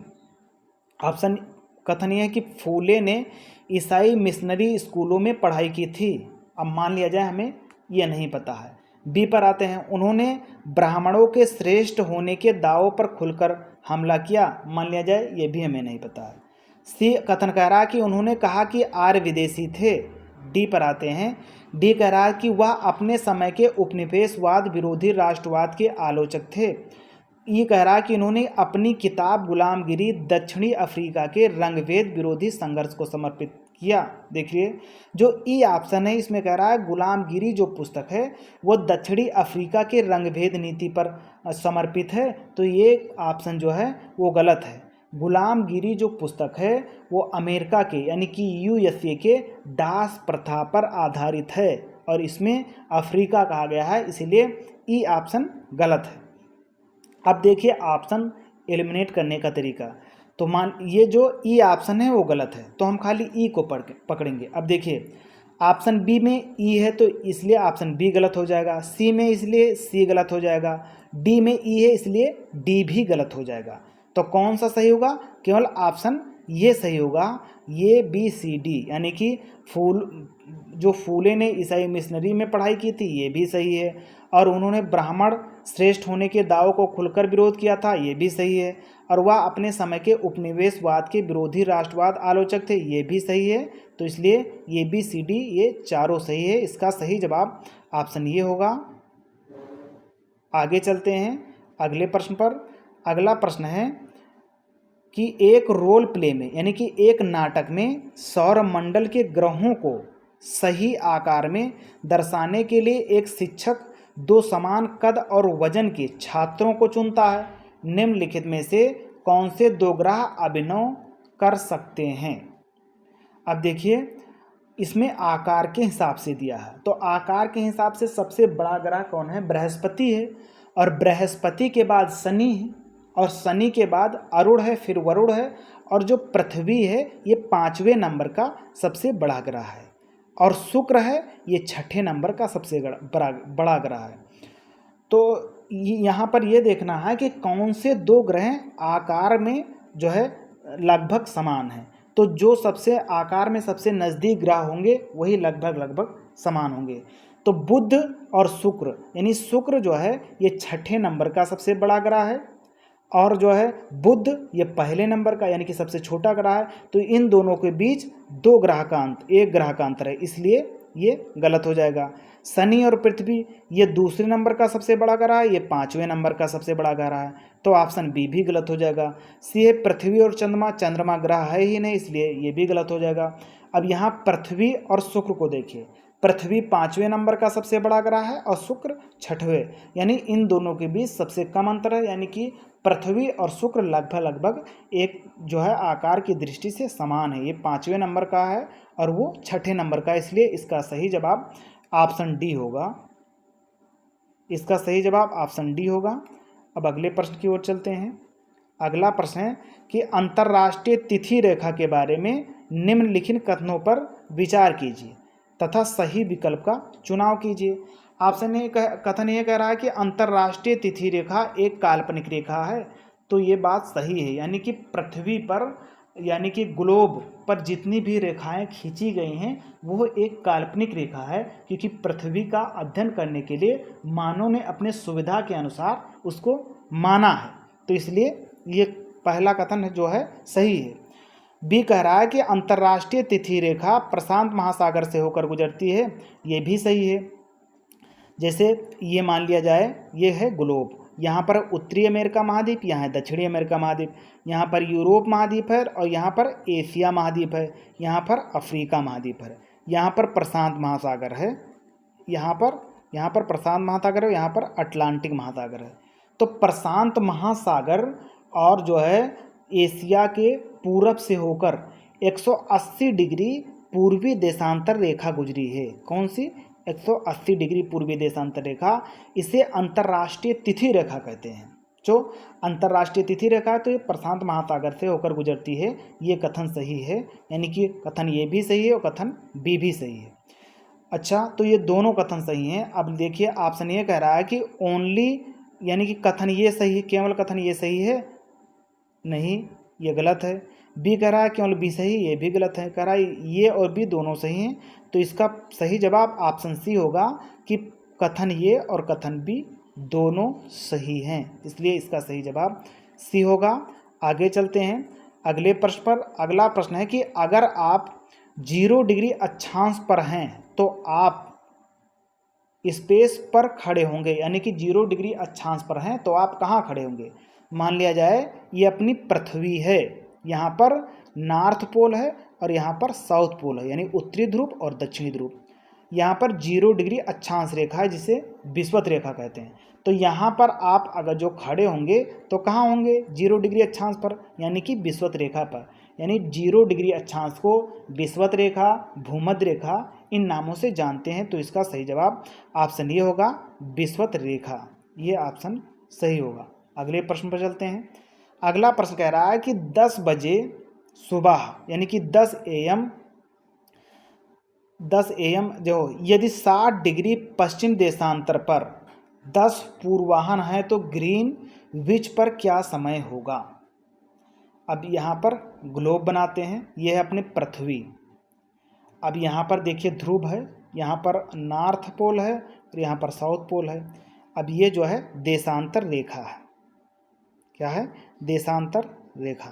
ऑप्शन कथन ये है कि फूले ने ईसाई मिशनरी स्कूलों में पढ़ाई की थी। अब मान लिया जाए हमें ये नहीं पता है। बी पर आते हैं, उन्होंने ब्राह्मणों के श्रेष्ठ होने के दावों पर खुलकर हमला किया। मान लिया जाए ये भी हमें नहीं पता है। सी कथन कह रहा है कि उन्होंने कहा कि आर्य विदेशी थे। डी पर आते हैं, डी कह रहा है कि वह अपने समय के उपनिवेशवाद विरोधी राष्ट्रवाद के आलोचक थे। ये कह रहा है कि इन्होंने अपनी किताब गुलामगिरी दक्षिणी अफ्रीका के रंगभेद विरोधी संघर्ष को समर्पित किया। देखिए जो ई ऑप्शन है इसमें कह रहा है गुलामगिरी जो पुस्तक है वो दक्षिणी अफ्रीका के रंगभेद नीति पर समर्पित है, तो ये ऑप्शन जो है वो गलत है। गुलामगिरी जो पुस्तक है वो अमेरिका के यानी कि यूएसए के दास प्रथा पर आधारित है और इसमें अफ्रीका कहा गया है, इसीलिए ई ऑप्शन गलत है। अब देखिए ऑप्शन एलिमिनेट करने का तरीका। तो मान ये जो ई ऑप्शन है वो गलत है तो हम खाली ई को पकड़ेंगे। अब देखिए ऑप्शन बी में ई है तो इसलिए ऑप्शन बी गलत हो जाएगा, सी में इसलिए सी गलत हो जाएगा, डी में ई है इसलिए डी भी गलत हो जाएगा। तो कौन सा सही होगा? केवल ऑप्शन ये सही होगा, ये बी सी डी, यानी कि फूले ने ईसाई मिशनरी में पढ़ाई की थी ये भी सही है, और उन्होंने ब्राह्मण श्रेष्ठ होने के दावों को खुलकर विरोध किया था ये भी सही है, और वह अपने समय के उपनिवेशवाद के विरोधी राष्ट्रवाद आलोचक थे ये भी सही है। तो इसलिए ये बी सी डी ये चारों सही है। इसका सही जवाब ऑप्शन ये होगा। आगे चलते हैं अगले प्रश्न पर। अगला प्रश्न है कि एक रोल प्ले में यानी कि एक नाटक में सौरमंडल के ग्रहों को सही आकार में दर्शाने के लिए एक शिक्षक दो समान कद और वजन के छात्रों को चुनता है। निम्नलिखित में से कौन से दो ग्रह अभिनय कर सकते हैं? अब देखिए इसमें आकार के हिसाब से दिया है, तो आकार के हिसाब से सबसे बड़ा ग्रह कौन है? बृहस्पति है, और बृहस्पति के बाद शनि है, और शनि के बाद अरुण है, फिर वरुण है, और जो पृथ्वी है ये 5वें नंबर का सबसे बड़ा ग्रह है, और शुक्र है ये 6ठे नंबर का सबसे बड़ा ग्रह है। तो यहाँ पर ये देखना है कि कौन से दो ग्रह आकार में जो है लगभग समान है। तो जो सबसे आकार में सबसे नज़दीक ग्रह होंगे वही लगभग समान होंगे। तो बुध और शुक्र, यानी शुक्र जो है ये 6ठे नंबर का सबसे बड़ा ग्रह है, और जो है बुध ये पहले नंबर का यानी कि सबसे छोटा ग्रह है। तो इन दोनों के बीच एक ग्रह का अंतर है, इसलिए ये गलत हो जाएगा। शनि और पृथ्वी ये दूसरे नंबर का सबसे बड़ा ग्रह है, ये 5वें नंबर का सबसे बड़ा ग्रह है, तो ऑप्शन बी भी गलत हो जाएगा। सी है पृथ्वी और चंद्रमा ग्रह है ही नहीं, इसलिए ये भी गलत हो जाएगा। अब यहाँ पृथ्वी और शुक्र को देखिए, पृथ्वी 5वें नंबर का सबसे बड़ा ग्रह है और शुक्र 6ठवें, यानी इन दोनों के बीच सबसे कम अंतर है, यानी कि पृथ्वी और शुक्र लगभग एक जो है आकार की दृष्टि से समान है। ये 5वें नंबर का है और वो 6ठे नंबर का, इसलिए इसका सही जवाब ऑप्शन डी होगा। इसका सही जवाब ऑप्शन डी होगा। अब अगले प्रश्न की ओर चलते हैं। अगला प्रश्न है कि अंतर्राष्ट्रीय तिथि रेखा के बारे में निम्नलिखित कथनों पर विचार कीजिए तथा सही विकल्प का चुनाव कीजिए। कथन ये कह रहा है कि अंतर्राष्ट्रीय तिथि रेखा एक काल्पनिक रेखा है, तो ये बात सही है, यानी कि पृथ्वी पर यानी कि ग्लोब पर जितनी भी रेखाएं खींची गई हैं वो एक काल्पनिक रेखा है, क्योंकि पृथ्वी का अध्ययन करने के लिए मानव ने अपने सुविधा के अनुसार उसको माना है, तो इसलिए ये पहला कथन जो है सही है। बी कह रहा है कि अंतर्राष्ट्रीय तिथि रेखा प्रशांत महासागर से होकर गुजरती है, ये भी सही है। जैसे ये मान लिया जाए ये है ग्लोब, यहाँ पर उत्तरी अमेरिका महाद्वीप, यहाँ है दक्षिणी अमेरिका महाद्वीप, यहाँ पर यूरोप महाद्वीप है और यहाँ पर एशिया महाद्वीप है, यहाँ पर अफ्रीका महाद्वीप है, यहाँ पर प्रशांत महासागर है, यहाँ पर प्रशांत महासागर है, यहाँ पर अटलांटिक महासागर है। तो प्रशांत महासागर और जो है एशिया के पूरब से होकर 180 डिग्री पूर्वी देशांतर रेखा गुजरी है। कौन सी? 180 डिग्री पूर्वी देशांतर रेखा। इसे अंतर्राष्ट्रीय तिथि रेखा कहते हैं। जो अंतर्राष्ट्रीय तिथि रेखा है तो ये प्रशांत महासागर से होकर गुजरती है। ये कथन सही है, यानी कि कथन ये भी सही है और कथन बी भी सही है। अच्छा, तो ये दोनों कथन सही हैं। अब देखिए ऑप्शन ये कह रहा है कि ओनली, यानी कि कथन ये सही है, केवल कथन ये सही है, नहीं, ये गलत है। बी कह रहा है केवल बी सही, ये भी गलत है। कह रहा है ये और बी दोनों सही हैं। तो इसका सही जवाब ऑप्शन सी होगा कि कथन ये और कथन बी दोनों सही हैं, इसलिए इसका सही जवाब सी होगा। आगे चलते हैं अगले प्रश्न पर। अगला प्रश्न है कि अगर आप 0 डिग्री अक्षांश पर हैं तो आप स्पेस पर खड़े होंगे, यानी कि 0 डिग्री अक्षांश पर हैं तो आप कहाँ खड़े होंगे? मान लिया जाए ये अपनी पृथ्वी है, यहाँ पर नॉर्थ पोल है और यहाँ पर साउथ पोल है, यानी उत्तरी ध्रुव और दक्षिणी ध्रुव। यहाँ पर 0 डिग्री अक्षांश रेखा है जिसे विषुवत रेखा कहते हैं। तो यहाँ पर आप अगर जो खड़े होंगे तो कहाँ होंगे? 0 डिग्री अक्षांश पर, यानी कि विषुवत रेखा पर। यानी 0 डिग्री अक्षांश को विषुवत रेखा, भूमध्य रेखा इन नामों से जानते हैं। तो इसका सही जवाब ऑप्शन ये होगा, विषुवत रेखा। ये ऑप्शन सही होगा। अगले प्रश्न पर चलते हैं। अगला प्रश्न कह रहा है कि 10 बजे सुबह, यानी कि 10 AM जो यदि 60 डिग्री पश्चिम देशांतर पर 10 पूर्वाह्न है तो ग्रीन विच पर क्या समय होगा? अब यहाँ पर ग्लोब बनाते हैं, यह है अपनी पृथ्वी। अब यहाँ पर देखिए ध्रुव है, यहाँ पर नॉर्थ पोल है और यहाँ पर साउथ पोल है। अब ये जो है देशांतर रेखा है। क्या है? देशांतर रेखा।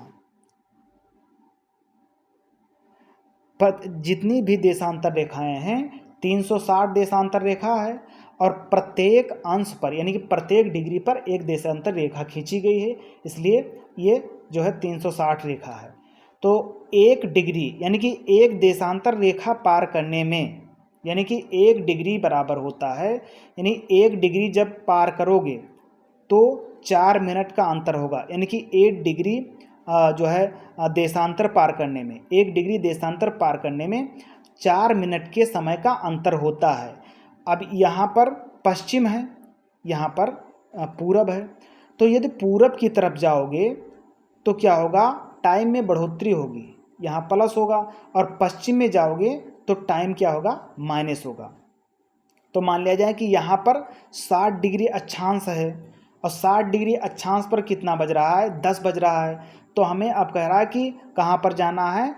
पर जितनी भी देशांतर रेखाएं हैं 360 देशांतर रेखा है और प्रत्येक अंश पर, यानी कि प्रत्येक डिग्री पर एक देशांतर रेखा खींची गई है, इसलिए ये जो है 360 रेखा है। तो 1 डिग्री, यानी कि एक देशांतर रेखा पार करने में, यानी कि 1 डिग्री बराबर होता है, यानी 1 डिग्री जब पार करोगे तो 4 मिनट का अंतर होगा, यानी कि 1 डिग्री जो है देशांतर पार करने में, 1 डिग्री देशांतर पार करने में 4 मिनट के समय का अंतर होता है। अब यहाँ पर पश्चिम है, यहाँ पर पूरब है। तो यदि पूरब की तरफ जाओगे तो क्या होगा? टाइम में बढ़ोतरी होगी, यहाँ प्लस होगा, और पश्चिम में जाओगे तो टाइम क्या होगा? माइनस होगा। तो मान लिया जाए कि यहाँ पर 60 डिग्री अक्षांश है और 60 डिग्री अक्षांश पर कितना बज रहा है? 10 बज रहा है। तो हमें अब कह रहा है कि कहाँ पर जाना है?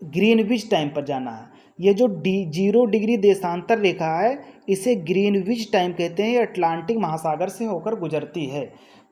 ग्रीनविच टाइम पर जाना है। ये जो 0 डिग्री देशांतर रेखा है इसे ग्रीनविच टाइम कहते हैं। ये अटलांटिक महासागर से होकर गुजरती है।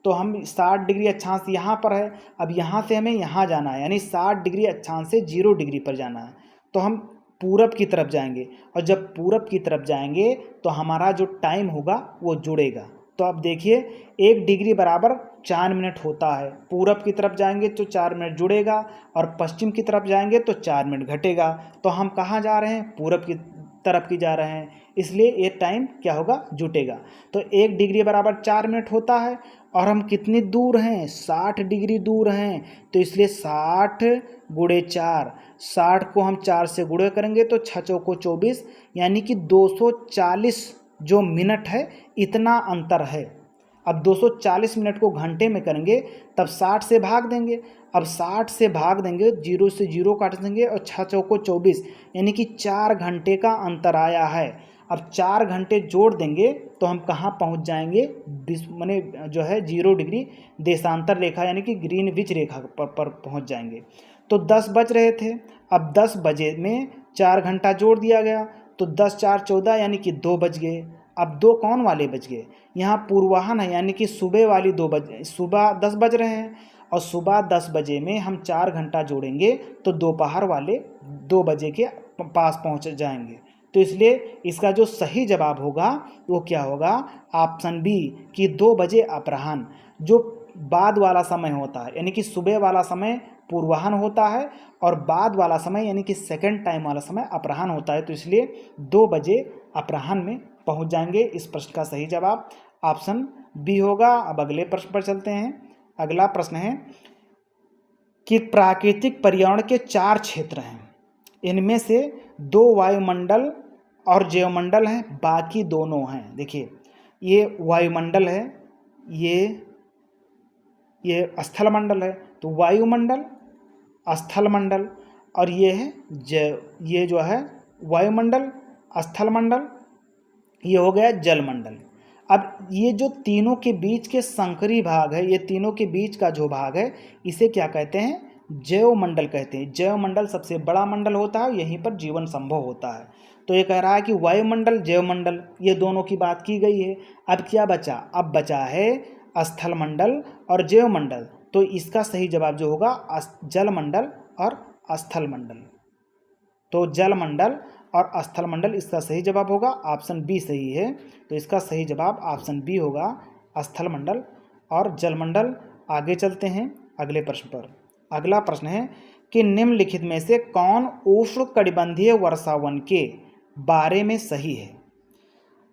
तो हम 60 डिग्री अक्षांश यहाँ पर है, अब यहाँ से हमें यहाँ जाना है, यानी 60 डिग्री अक्षांश से 0 डिग्री पर जाना है। तो हम पूरब की तरफ जाएंगे और जब पूरब की तरफ जाएंगे तो हमारा जो टाइम होगा वो जुड़ेगा। तो अब देखिए 1 डिग्री बराबर 4 मिनट होता है। पूरब की तरफ जाएंगे तो 4 मिनट जुड़ेगा और पश्चिम की तरफ जाएंगे तो 4 मिनट घटेगा। तो हम कहाँ जा रहे हैं? पूरब की तरफ की जा रहे हैं, इसलिए ये टाइम क्या होगा? जुटेगा। तो 1 डिग्री बराबर 4 मिनट होता है और हम कितनी दूर हैं? 60 डिग्री दूर हैं। तो इसलिए 60 गुणे 4, 60 को हम 4 से गुणे करेंगे तो 6 चौको 24, यानी कि 240 जो मिनट है इतना अंतर है। अब 240 मिनट को घंटे में करेंगे तब 60 से भाग देंगे। अब 60 से भाग देंगे, 0 से 0 काट देंगे और 6 चौको 24, यानी कि 4 घंटे का अंतर आया है। अब 4 घंटे जोड़ देंगे तो हम कहाँ पहुँच जाएंगे? माने जो है 0 डिग्री देशांतर रेखा, यानी कि ग्रीनविच रेखा पर पहुँच जाएंगे। तो 10 बज रहे थे, अब 10 बजे में 4 घंटा जोड़ दिया गया तो 10 4 14, यानी कि 2 बज गए। अब 2 कौन वाले बज गए? यहाँ पूर्वाह्न है, यानी कि सुबह वाली 2 बजे, सुबह 10 बज रहे हैं और सुबह 10 बजे में हम 4 घंटा जोड़ेंगे तो दोपहर वाले 2 बजे के पास पहुँच जाएंगे। तो इसलिए इसका जो सही जवाब होगा वो क्या होगा? ऑप्शन बी कि 2 बजे अपराह्न। जो बाद वाला समय होता है, यानी कि सुबह वाला समय पूर्वाह्न होता है और बाद वाला समय, यानी कि सेकंड टाइम वाला समय अपराह्न होता है। तो इसलिए 2 बजे अपराह्न में पहुंच जाएंगे। इस प्रश्न का सही जवाब ऑप्शन बी होगा। अब अगले प्रश्न पर चलते हैं। अगला प्रश्न है कि प्राकृतिक पर्यावरण के 4 क्षेत्र हैं। इनमें से 2 वायुमंडल और जैवमंडल हैं, बाकी दोनों हैं। देखिए, ये वायुमंडल है, ये स्थलमंडल है। तो वायुमंडल, स्थलमंडल, और ये है ये जो है वायुमंडल, स्थलमंडल, ये हो गया जलमंडल। अब ये जो तीनों के बीच के संकरी भाग है, ये तीनों के बीच का जो भाग है, इसे क्या कहते हैं? जैवमंडल कहते हैं। जैवमंडल सबसे बड़ा मंडल होता है, यहीं पर जीवन संभव होता है। तो ये कह रहा है कि वायुमंडल, जैवमंडल, ये दोनों की बात की गई है। अब क्या बचा? अब बचा है स्थलमंडल और जैवमंडल। तो इसका सही जवाब जो होगा जलमंडल और स्थलमंडल। तो जलमंडल और स्थलमंडल इसका सही जवाब होगा। ऑप्शन बी सही है। तो इसका सही जवाब ऑप्शन बी होगा, स्थलमंडल और जलमंडल। आगे चलते हैं अगले प्रश्न पर। अगला प्रश्न है कि निम्नलिखित में से कौन उष्णकटिबंधीय वर्षावन के बारे में सही है?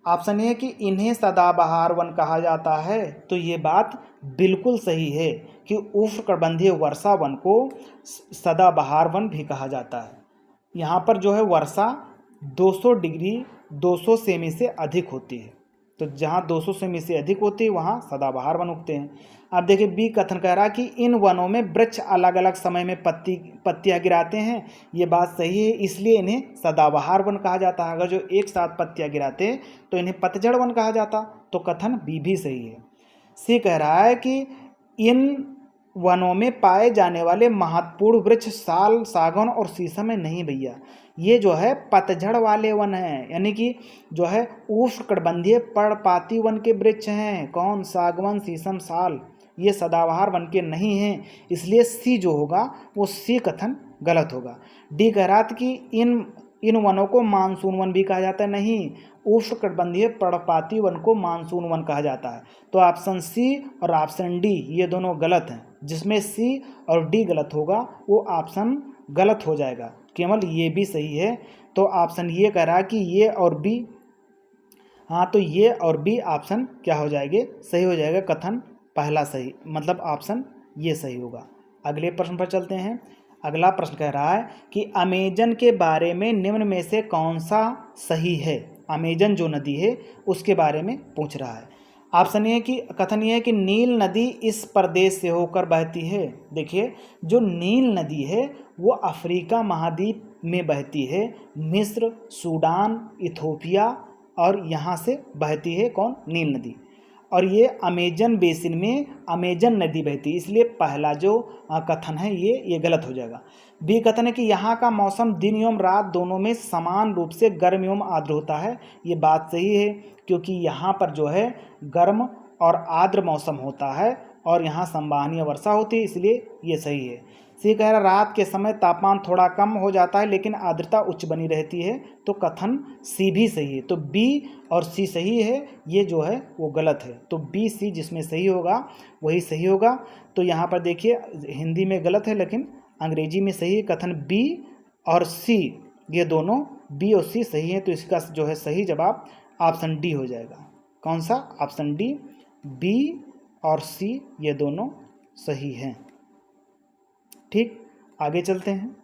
ऑप्शन ए कि इन्हें सदाबहार वन कहा जाता है। तो ये बात बिल्कुल सही है कि उष्णकटिबंधीय वर्षा वन को सदाबहार वन भी कहा जाता है। यहाँ पर जो है वर्षा 200 डिग्री 200 सेमी से अधिक होती है। तो जहाँ 200 सेमी से अधिक होती है वहाँ सदाबहार वन उगते हैं। अब देखिए, बी कथन कह रहा है कि इन वनों में वृक्ष अलग अलग समय में पत्तियाँ गिराते हैं। ये बात सही है, इसलिए इन्हें सदाबहार वन कहा जाता है। अगर जो एक साथ पत्तियाँ गिराते हैं तो इन्हें पतझड़ वन कहा जाता। तो कथन बी भी सही है। सी कह रहा है कि इन वनों में पाए जाने वाले महत्वपूर्ण वृक्ष साल, सागौन और शीशम है। नहीं भैया, ये जो है पतझड़ वाले वन हैं, यानी कि जो है उष्णकटिबंधीय पर्णपाती वन के वृक्ष हैं। कौन? सागवान, शीशम, साल। ये सदाबहार वन के नहीं हैं, इसलिए सी जो होगा वो सी कथन गलत होगा। डी कह रहा था कि इन वनों को मानसून वन भी कहा जाता है। नहीं, उष्णकटिबंधीय पर्णपाती वन को मानसून वन कहा जाता है। तो ऑप्शन सी और ऑप्शन डी ये दोनों गलत हैं। जिसमें सी और डी गलत होगा वो ऑप्शन गलत हो जाएगा, केवल ये भी सही है। तो ऑप्शन ये कह रहा है कि ये और बी, हाँ, तो ये और बी ऑप्शन क्या हो जाएंगे? सही हो जाएगा। कथन पहला सही, मतलब ऑप्शन ये सही होगा। अगले प्रश्न पर चलते हैं। अगला प्रश्न कह रहा है कि अमेजन के बारे में निम्न में से कौन सा सही है? अमेजन जो नदी है उसके बारे में पूछ रहा है। ऑप्शन ए कि कथन ये है कि नील नदी इस प्रदेश से होकर बहती है। देखिए, जो नील नदी है वो अफ्रीका महाद्वीप में बहती है। मिस्र, सूडान, इथोपिया और यहाँ से बहती है कौन? नील नदी। और ये अमेजन बेसिन में अमेजन नदी बहती है, इसलिए पहला जो कथन है ये गलत हो जाएगा। बी कथन है कि यहाँ का मौसम दिन एवं रात दोनों में समान रूप से गर्म एवं आर्द्र होता है। ये बात सही है, क्योंकि यहाँ पर जो है गर्म और आर्द्र मौसम होता है और यहाँ संवहनीय वर्षा होती है, इसलिए ये सही है। सी कह रहा रात के समय तापमान थोड़ा कम हो जाता है लेकिन आर्द्रता उच्च बनी रहती है। तो कथन सी भी सही है। तो बी और सी सही है, ये जो है वो गलत है। तो बी सी जिसमें सही होगा वही सही होगा। तो यहाँ पर देखिए, हिंदी में गलत है लेकिन अंग्रेजी में सही है। कथन बी और सी ये दोनों, बी और सी सही है। तो इसका जो है सही जवाब ऑप्शन डी हो जाएगा। कौन सा? Option D. बी और सी ये दोनों सही हैं। ठीक, आगे चलते हैं।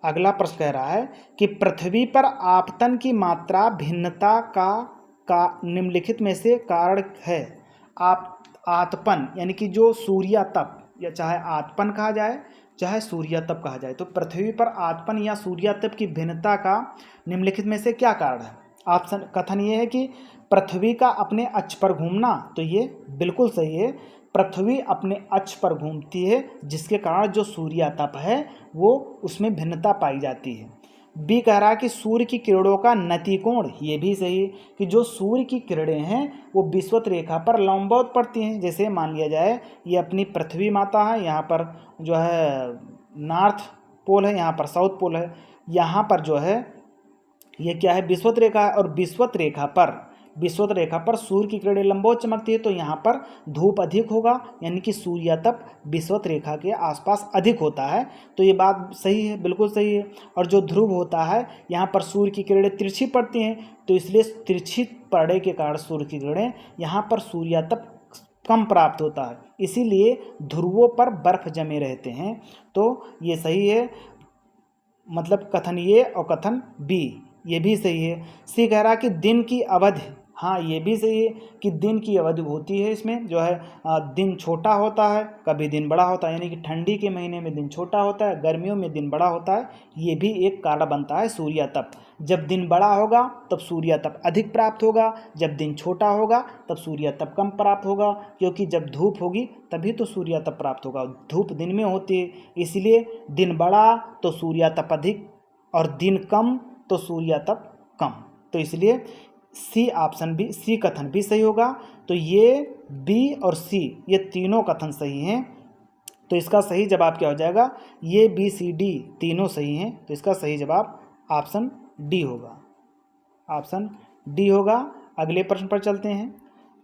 अगला प्रश्न कह रहा है कि पृथ्वी पर आपतन की मात्रा भिन्नता का निम्नलिखित में से कारण है। आतपन यानी कि जो सूर्यातप, या चाहे आतपन कहा जाए चाहे सूर्यातप कहा जाए, तो पृथ्वी पर आतपन या सूर्यातप की भिन्नता का निम्नलिखित में से क्या कारण है? ऑप्शन कथन ये है कि पृथ्वी का अपने अक्ष पर घूमना। तो ये बिल्कुल सही है, पृथ्वी अपने अक्ष पर घूमती है जिसके कारण जो सूर्यातप है वो उसमें भिन्नता पाई जाती है। बी कह रहा है कि सूर्य की किरणों का नतिकोण। ये भी सही है कि जो सूर्य की किरणें हैं वो विषुवत रेखा पर लंबवत पड़ती हैं। जैसे मान लिया जाए ये अपनी पृथ्वी माता है, यहाँ पर जो है नॉर्थ पोल है, यहाँ पर साउथ पोल है, यहाँ पर जो है ये क्या है? विषुवत रेखा है। और विषुवत रेखा पर सूर्य की किरणें लंबवत चमकती है, तो यहाँ पर धूप अधिक होगा, यानी कि सूर्यातप विषुवत रेखा के आसपास अधिक होता है। तो ये बात सही है, बिल्कुल सही है। और जो ध्रुव होता है यहाँ पर सूर्य की किरणें तिरछी पड़ती हैं, तो इसलिए तिरछी पड़ने के कारण सूर्य की किरणें यहाँ पर सूर्यातप कम प्राप्त होता है, इसीलिए ध्रुवों पर बर्फ जमे रहते हैं। तो ये सही है, मतलब कथन ए और कथन बी ये भी सही है। सी कह रहा है कि दिन की अवधि, हाँ ये भी सही है कि दिन की अवधि होती है, इसमें जो है दिन छोटा होता है, कभी दिन बड़ा होता है, यानी कि ठंडी के महीने में दिन छोटा होता है, गर्मियों में दिन बड़ा होता है। ये भी एक कारण बनता है सूर्यातप। जब दिन बड़ा होगा तब सूर्यातप अधिक प्राप्त होगा, जब दिन छोटा होगा तब सूर्यातप कम प्राप्त होगा, क्योंकि जब धूप होगी तभी तो सूर्यातप प्राप्त होगा। धूप दिन में होती है, इसलिए दिन बड़ा तो सूर्यातप अधिक और दिन कम तो सूर्यातप कम। तो इसलिए सी ऑप्शन भी, सी कथन भी सही होगा। तो ये बी और सी ये तीनों कथन सही हैं। तो इसका सही जवाब क्या हो जाएगा, ये बी सी डी तीनों सही हैं, तो इसका सही जवाब ऑप्शन डी होगा, ऑप्शन डी होगा। अगले प्रश्न पर चलते हैं।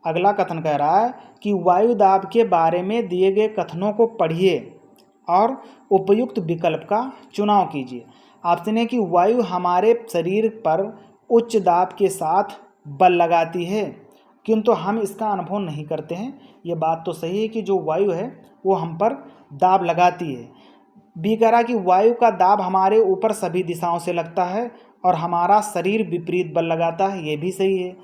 अगला कथन कह रहा है कि वायु दाब के बारे में दिए गए कथनों को पढ़िए और उपयुक्त विकल्प का चुनाव कीजिए। ऑप्शन है कि वायु हमारे शरीर पर उच्च दाब के साथ बल लगाती है, किंतु हम इसका अनुभव नहीं करते हैं। ये बात तो सही है कि जो वायु है वो हम पर दाब लगाती है। बी कह रहा कि वायु का दाब हमारे ऊपर सभी दिशाओं से लगता है और हमारा शरीर विपरीत बल लगाता है, ये भी सही है।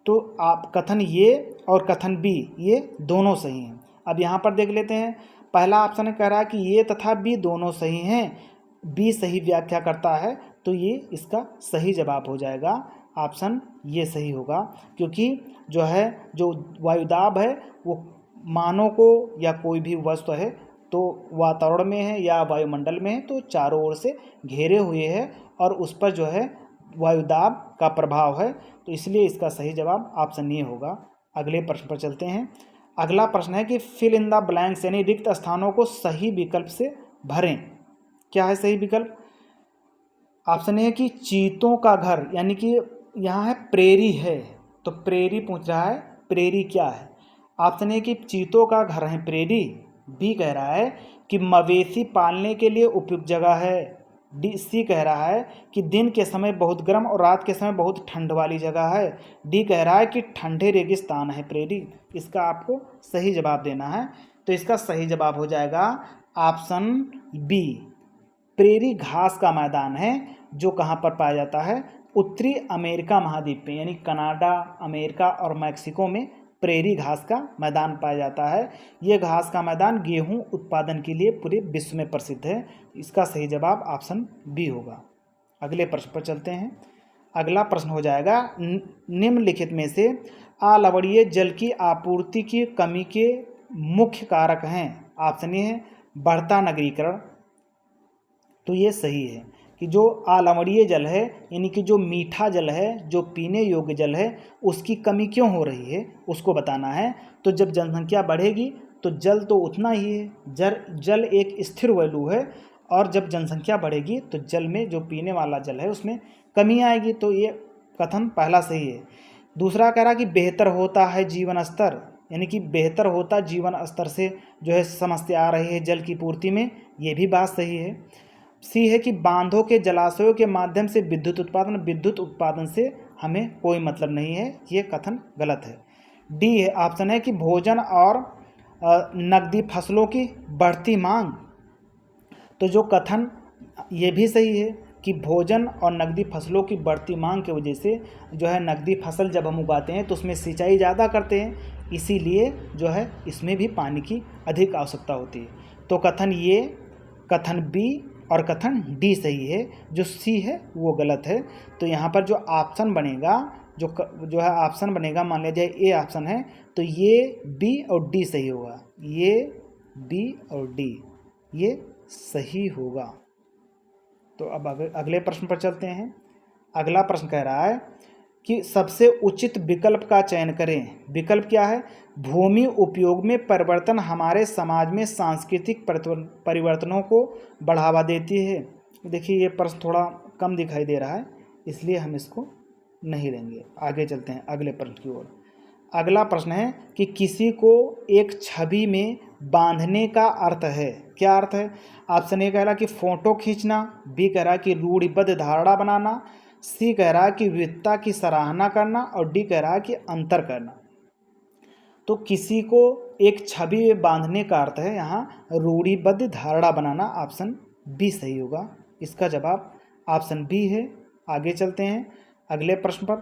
तो आप कथन ये और कथन बी ये दोनों सही हैं। अब यहाँ पर देख लेते हैं। पहला ऑप्शन कह रहा है कि ये तथा बी दोनों सही हैं, बी सही व्याख्या करता है, तो ये इसका सही जवाब हो जाएगा, ऑप्शन ये सही होगा। क्योंकि जो है जो वायुदाब है वो मानव को या कोई भी वस्तु है तो वातावरण में है या वायुमंडल में है तो चारों ओर से घेरे हुए है और उस पर जो है वायुदाब का प्रभाव है, तो इसलिए इसका सही जवाब ऑप्शन ये होगा। अगले प्रश्न पर चलते हैं। अगला प्रश्न है कि फिल इन द ब्लैंक्स यानी रिक्त स्थानों को सही विकल्प से भरें। क्या है सही विकल्प? ऑप्शन है कि चीतों का घर, यानी कि यहाँ है प्रेरी है, तो प्रेरी पूछ रहा है, प्रेरी क्या है? ऑप्शन है कि चीतों का घर है प्रेरी। बी कह रहा है कि मवेशी पालने के लिए उपयुक्त जगह है। डी सी कह रहा है कि दिन के समय बहुत गर्म और रात के समय बहुत ठंड वाली जगह है। डी कह रहा है कि ठंडे रेगिस्तान है प्रेरी। इसका आपको सही जवाब देना है, तो इसका सही जवाब हो जाएगा ऑप्शन बी, प्रेरी घास का मैदान है जो कहाँ पर पाया जाता है, उत्तरी अमेरिका महाद्वीप में, यानी कनाडा, अमेरिका और मैक्सिको में प्रेरी घास का मैदान पाया जाता है। ये घास का मैदान गेहूं उत्पादन के लिए पूरे विश्व में प्रसिद्ध है। इसका सही जवाब ऑप्शन बी होगा। अगले प्रश्न पर चलते हैं। अगला प्रश्न हो जाएगा, निम्नलिखित में से अलवणीय जल की आपूर्ति की कमी के मुख्य कारक हैं। ऑप्शन ए है बढ़ता नगरीकरण, तो ये सही है कि जो अलवणीय जल है यानी कि जो मीठा जल है, जो पीने योग्य जल है, उसकी कमी क्यों हो रही है उसको बताना है। तो जब जनसंख्या बढ़ेगी तो जल तो उतना ही है, जल एक स्थिर वैल्यू है, और जब जनसंख्या बढ़ेगी तो जल में जो पीने वाला जल है उसमें कमी आएगी, तो ये कथन पहला सही है। दूसरा कह रहा कि बेहतर होता है जीवन स्तर, यानी कि बेहतर होता जीवन स्तर से जो है समस्या आ रही है जल की पूर्ति में, ये भी बात सही है। सी है कि बांधों के जलाशयों के माध्यम से विद्युत उत्पादन से हमें कोई मतलब नहीं है, ये कथन गलत है। डी है ऑप्शन है कि भोजन और नकदी फसलों की बढ़ती मांग, तो जो कथन ये भी सही है कि भोजन और नकदी फसलों की बढ़ती मांग की वजह से जो है नकदी फसल जब हम उगाते हैं तो उसमें सिंचाई ज़्यादा करते हैं, इसीलिए जो है इसमें भी पानी की अधिक आवश्यकता होती है। तो कथन ये, कथन बी और कथन डी सही है, जो सी है वो गलत है। तो यहाँ पर जो ऑप्शन बनेगा, जो है ऑप्शन बनेगा, मान लीजिए ए ऑप्शन है, तो ये बी और डी सही होगा, ये बी और डी ये सही होगा। तो अब अगले प्रश्न पर चलते हैं। अगला प्रश्न कह रहा है कि सबसे उचित विकल्प का चयन करें। विकल्प क्या है? भूमि उपयोग में परिवर्तन हमारे समाज में सांस्कृतिक परिवर्तनों को बढ़ावा देती है। देखिए ये प्रश्न थोड़ा कम दिखाई दे रहा है, इसलिए हम इसको नहीं लेंगे। आगे चलते हैं अगले प्रश्न की ओर। अगला प्रश्न है कि किसी को एक छवि में बांधने का अर्थ है। क्या अर्थ है? ऑप्शन ए कह रहा कि फोटो खींचना, बी कह रहा कि रूढ़िबद्ध धारणा बनाना, सी कह रहा कि विविधता की सराहना करना और डी कह रहा कि अंतर करना। तो किसी को एक छवि में बांधने का अर्थ है यहाँ रूढ़िबद्ध धारणा बनाना। ऑप्शन बी सही होगा, इसका जवाब ऑप्शन बी है। आगे चलते हैं अगले प्रश्न पर।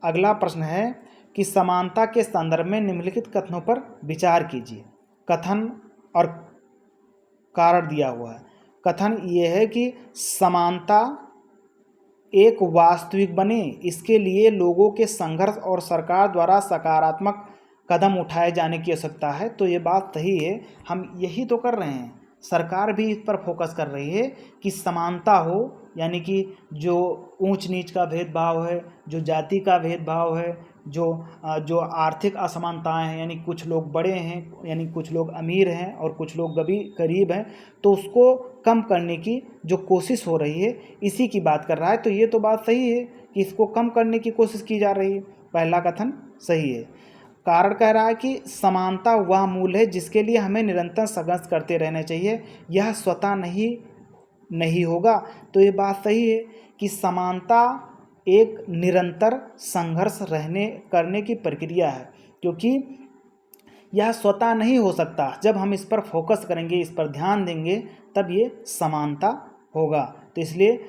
अगला प्रश्न है कि समानता के संदर्भ में निम्नलिखित कथनों पर विचार कीजिए। कथन और कारण दिया हुआ है। कथन ये है कि समानता एक वास्तविक बने, इसके लिए लोगों के संघर्ष और सरकार द्वारा सकारात्मक कदम उठाए जाने की आवश्यकता है। तो ये बात सही है, हम यही तो कर रहे हैं। सरकार भी इस पर फोकस कर रही है कि समानता हो, यानी कि जो ऊंच नीच का भेदभाव है, जो जाति का भेदभाव है, जो आर्थिक असमानताएं हैं, यानी कुछ लोग बड़े हैं, यानी कुछ लोग अमीर हैं और कुछ लोग गरीब हैं, तो उसको कम करने की जो कोशिश हो रही है, इसी की बात कर रहा है। तो ये तो बात सही है कि इसको कम करने की कोशिश की जा रही है। पहला कथन सही है। कारण कह रहा है कि समानता वह मूल है जिसके लिए हमें निरंतर संघर्ष करते रहना चाहिए, यह स्वतः नहीं होगा। तो ये बात सही है कि समानता एक निरंतर संघर्ष करने की प्रक्रिया है, क्योंकि यह स्वतः नहीं हो सकता। जब हम इस पर फोकस करेंगे, इस पर ध्यान देंगे, तब ये समानता होगा। तो इसलिए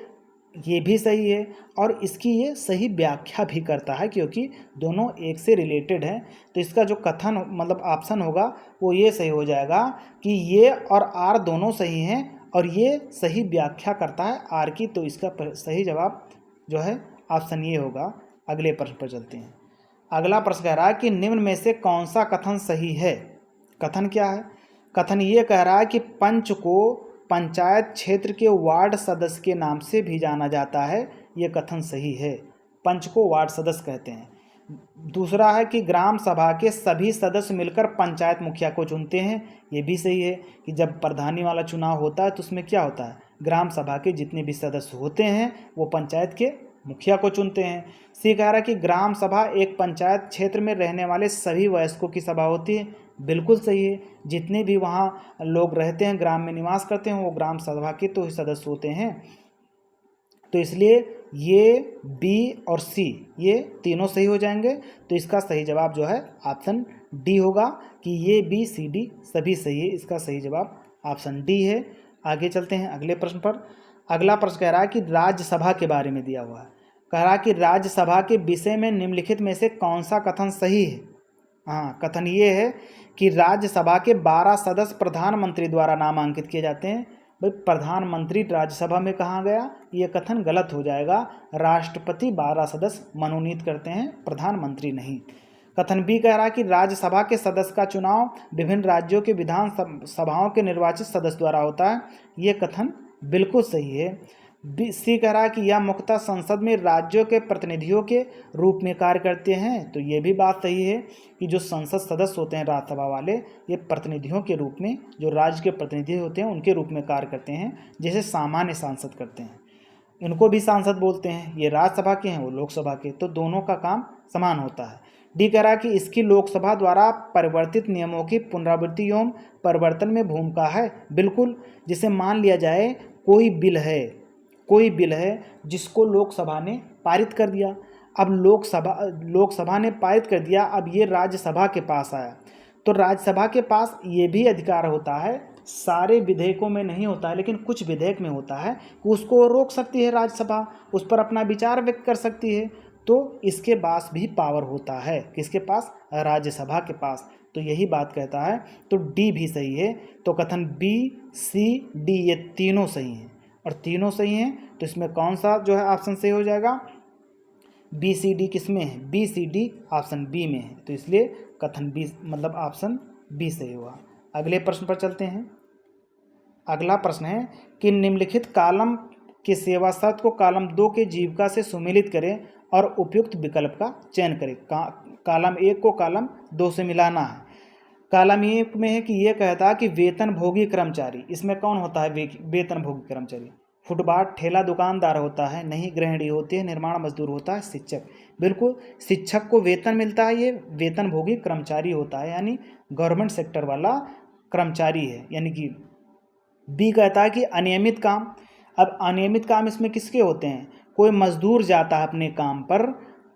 ये भी सही है और इसकी ये सही व्याख्या भी करता है, क्योंकि दोनों एक से रिलेटेड हैं। तो इसका जो कथन मतलब ऑप्शन होगा वो ये सही हो जाएगा कि ये और आर दोनों सही हैं और ये सही व्याख्या करता है आर की। तो इसका सही जवाब जो है ऑप्शन ये होगा। अगले प्रश्न पर चलते हैं। अगला प्रश्न कह रहा है कि निम्न में से कौन सा कथन सही है। कथन क्या है? कथन ये कह रहा है कि पंच को पंचायत क्षेत्र के वार्ड सदस्य के नाम से भी जाना जाता है। ये कथन सही है, पंच को वार्ड सदस्य कहते हैं। दूसरा है कि ग्राम सभा के सभी सदस्य मिलकर पंचायत मुखिया को चुनते हैं। ये भी सही है कि जब प्रधानी वाला चुनाव होता है तो उसमें क्या होता है, ग्राम सभा के जितने भी सदस्य होते हैं वो पंचायत के मुखिया को चुनते हैं। सी कह रहा है कि ग्राम सभा एक पंचायत क्षेत्र में रहने वाले सभी वयस्कों की सभा होती है। बिल्कुल सही है, जितने भी वहाँ लोग रहते हैं, ग्राम में निवास करते हैं, वो ग्राम सभा के तो ही सदस्य होते हैं। तो इसलिए ये बी और सी ये तीनों सही हो जाएंगे। तो इसका सही जवाब जो है ऑप्शन डी होगा कि ये बी सी डी सभी सही है। इसका सही जवाब ऑप्शन डी है। आगे चलते हैं अगले प्रश्न पर। अगला प्रश्न कह रहा है कि राज्यसभा के बारे में दिया हुआ है। कह रहा है कि राज्यसभा के विषय में निम्नलिखित में से कौन सा कथन सही है। हाँ, कथन ये है कि राज्यसभा के 12 सदस्य प्रधानमंत्री द्वारा नामांकित किए जाते हैं। भाई प्रधानमंत्री राज्यसभा में कहाँ गया, ये कथन गलत हो जाएगा। राष्ट्रपति 12 सदस्य मनोनीत करते हैं, प्रधानमंत्री नहीं। कथन बी कह रहा है कि राज्यसभा के सदस्य का चुनाव विभिन्न राज्यों के विधान सभाओं के निर्वाचित सदस्य द्वारा होता है। ये कथन बिल्कुल सही है। सी कह रहा है कि यह मुख्यतः संसद में राज्यों के प्रतिनिधियों के रूप में कार्य करते हैं। तो ये भी बात सही है कि जो संसद सदस्य होते हैं राज्यसभा वाले, ये प्रतिनिधियों के रूप में, जो राज्य के प्रतिनिधि होते हैं उनके रूप में कार्य करते हैं, जैसे सामान्य सांसद करते हैं। इनको भी सांसद बोलते हैं। ये राज्यसभा के हैं, वो लोकसभा के, तो दोनों का काम समान होता है। डी कह रहा है कि इसकी लोकसभा द्वारा परिवर्तित नियमों की पुनरावृत्ति एवं परिवर्तन में भूमिका है। बिल्कुल, जिसे मान लिया जाए कोई बिल है जिसको लोकसभा ने पारित कर दिया। अब लोकसभा ने पारित कर दिया, अब ये राज्यसभा के पास आया, तो राज्यसभा के पास ये भी अधिकार होता है, सारे विधेयकों में नहीं होता है लेकिन कुछ विधेयक में होता है, उसको रोक सकती है राज्यसभा, उस पर अपना विचार व्यक्त कर सकती है। तो इसके पास भी पावर होता है, किसके पास, राज्यसभा के पास। तो यही बात कहता है। तो डी भी सही है। तो कथन बी सी डी ये तीनों सही हैं और तीनों सही हैं। तो इसमें कौन सा जो है ऑप्शन सही हो जाएगा, बी सी डी किस में है, B C D option B में है। तो इसलिए कथन बी मतलब ऑप्शन बी सही हुआ। अगले प्रश्न पर चलते हैं। अगला प्रश्न है कि निम्नलिखित कालम के सेवा शर्त को कालम 2 के जीविका से सुमेलित करें और उपयुक्त विकल्प का चयन करें। कालम 1 को कालम 2 से मिलाना है। कालम 1 में है कि ये कहता है कि वेतन भोगी कर्मचारी, इसमें कौन होता है वेतन भोगी कर्मचारी, फुटपाथ ठेला दुकानदार होता है, नहीं गृहिणी होती है, निर्माण मजदूर होता है, शिक्षक। बिल्कुल, शिक्षक को वेतन मिलता है, ये वेतन भोगी कर्मचारी होता है, यानी गवर्नमेंट सेक्टर वाला कर्मचारी है। यानी कि बी कहता है कि अनियमित काम। अब अनियमित काम इसमें किसके होते हैं, कोई मजदूर जाता है अपने काम पर,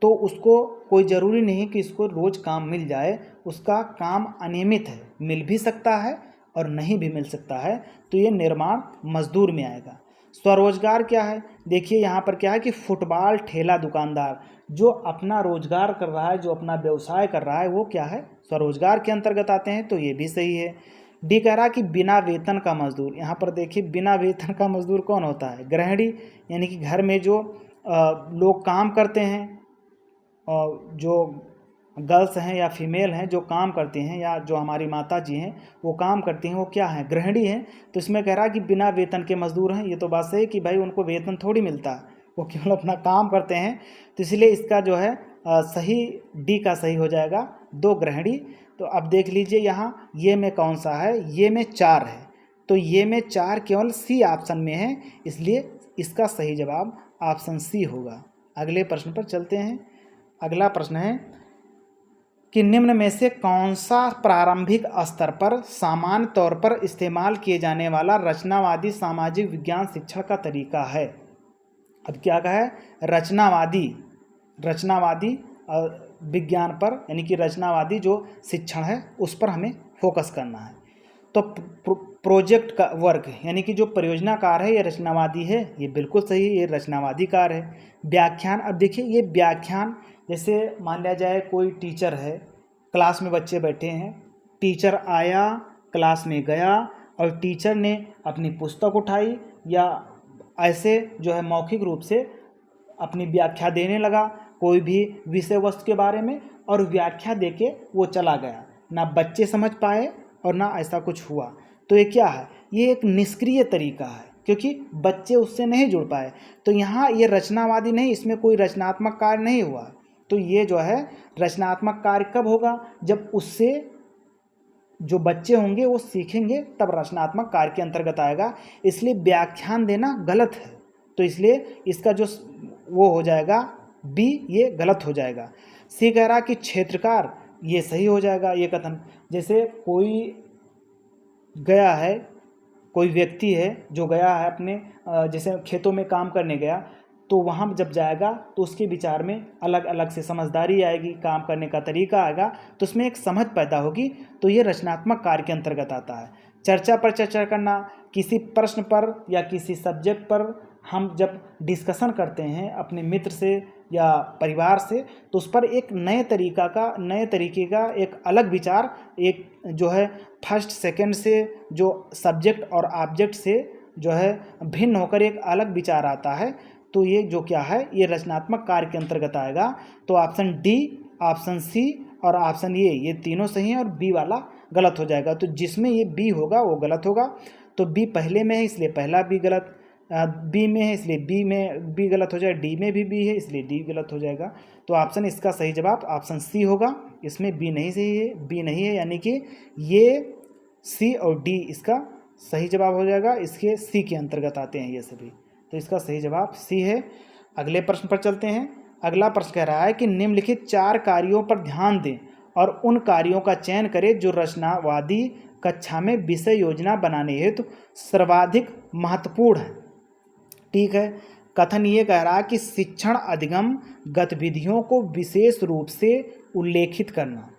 तो उसको कोई ज़रूरी नहीं कि इसको रोज़ काम मिल जाए, उसका काम अनियमित है, मिल भी सकता है और नहीं भी मिल सकता है, तो ये निर्माण मजदूर में आएगा। स्वरोजगार क्या है? देखिए यहाँ पर क्या है कि फुटबॉल ठेला दुकानदार जो अपना रोजगार कर रहा है, जो अपना व्यवसाय कर रहा है, वो क्या है? स्वरोजगार के अंतर्गत आते हैं, तो ये भी सही है। डी कह रहा कि बिना वेतन का मजदूर। यहाँ पर देखिए बिना वेतन का मजदूर कौन होता है? गृहिणी, यानी कि घर में जो लोग काम करते हैं, जो गर्ल्स हैं या फीमेल हैं जो काम करती हैं, या जो हमारी माता जी हैं वो काम करती हैं, वो क्या हैं? गृहिणी हैं। तो इसमें कह रहा है कि बिना वेतन के मजदूर हैं। ये तो बात सही है कि भाई उनको वेतन थोड़ी मिलता है, वो केवल अपना काम करते हैं। तो इसलिए इसका जो है सही डी का सही हो जाएगा, 2 गृहिणी। तो अब देख लीजिए यहाँ ये में कौन सा है? ये में 4 है, तो ये में 4 केवल सी ऑप्शन में है, इसलिए इसका सही जवाब ऑप्शन सी होगा। अगले प्रश्न पर चलते हैं। अगला प्रश्न है कि निम्न में से कौन सा प्रारंभिक स्तर पर सामान्य तौर पर इस्तेमाल किए जाने वाला रचनावादी सामाजिक विज्ञान शिक्षण का तरीका है? अब क्या कहा है? रचनावादी विज्ञान पर, यानी कि रचनावादी जो शिक्षण है उस पर हमें फोकस करना है। तो प्रोजेक्ट का वर्क, यानी कि जो परियोजना कार्य है, ये रचनावादी है। ये बिल्कुल सही है, ये रचनावादी कार्य है। व्याख्यान, अब देखिए ये व्याख्यान, जैसे मान लिया जाए कोई टीचर है, क्लास में बच्चे बैठे हैं, टीचर आया, क्लास में गया और टीचर ने अपनी पुस्तक उठाई या ऐसे जो है मौखिक रूप से अपनी व्याख्या देने लगा कोई भी विषय वस्तु के बारे में, और व्याख्या देके वो चला गया। ना बच्चे समझ पाए और ना ऐसा कुछ हुआ। तो ये क्या है? ये एक निष्क्रिय तरीका है, क्योंकि बच्चे उससे नहीं जुड़ पाए। तो यहाँ ये रचनावादी नहीं, इसमें कोई रचनात्मक कार्य नहीं हुआ। तो ये जो है रचनात्मक कार्य कब होगा? जब उससे जो बच्चे होंगे वो सीखेंगे, तब रचनात्मक कार्य के अंतर्गत आएगा। इसलिए व्याख्यान देना गलत है, तो इसलिए इसका जो वो हो जाएगा बी, ये गलत हो जाएगा। सी कह रहा कि क्षेत्रकार, ये सही हो जाएगा ये कथन। जैसे कोई गया है, कोई व्यक्ति है जो गया है अपने जैसे खेतों में काम करने गया, तो वहाँ जब जाएगा तो उसके विचार में अलग अलग से समझदारी आएगी, काम करने का तरीका आएगा, तो उसमें एक समझ पैदा होगी। तो ये रचनात्मक कार्य के अंतर्गत आता है। चर्चा पर चर्चा करना, किसी प्रश्न पर या किसी सब्जेक्ट पर हम जब डिस्कशन करते हैं अपने मित्र से या परिवार से, तो उस पर एक नए तरीके का एक अलग विचार, एक जो है फर्स्ट सेकंड से जो सब्जेक्ट और ऑब्जेक्ट से जो है भिन्न होकर एक अलग विचार आता है। तो ये जो क्या है, ये रचनात्मक कार्य के अंतर्गत आएगा। तो ऑप्शन डी, ऑप्शन सी और ऑप्शन ये तीनों सही हैं और बी वाला गलत हो जाएगा। तो जिसमें ये बी होगा वो गलत होगा। तो बी पहले में है इसलिए पहला बी गलत, बी में है इसलिए बी में बी गलत हो जाएगा, डी में भी बी है इसलिए डी गलत हो जाएगा। तो ऑप्शन इसका सही जवाब ऑप्शन सी होगा। इसमें बी नहीं सही है, बी नहीं है, यानी कि ये सी और डी इसका सही जवाब हो जाएगा। इसके सी के अंतर्गत आते हैं ये सभी, तो इसका सही जवाब सी है। अगले प्रश्न पर चलते हैं। अगला प्रश्न कह रहा है कि निम्नलिखित 4 कार्यों पर ध्यान दें और उन कार्यों का चयन करें जो रचनावादी कक्षा में विषय योजना बनाने हेतु सर्वाधिक महत्वपूर्ण है। ठीक है। कथन ये कह रहा है कि शिक्षण अधिगम गतिविधियों को विशेष रूप से उल्लेखित करना।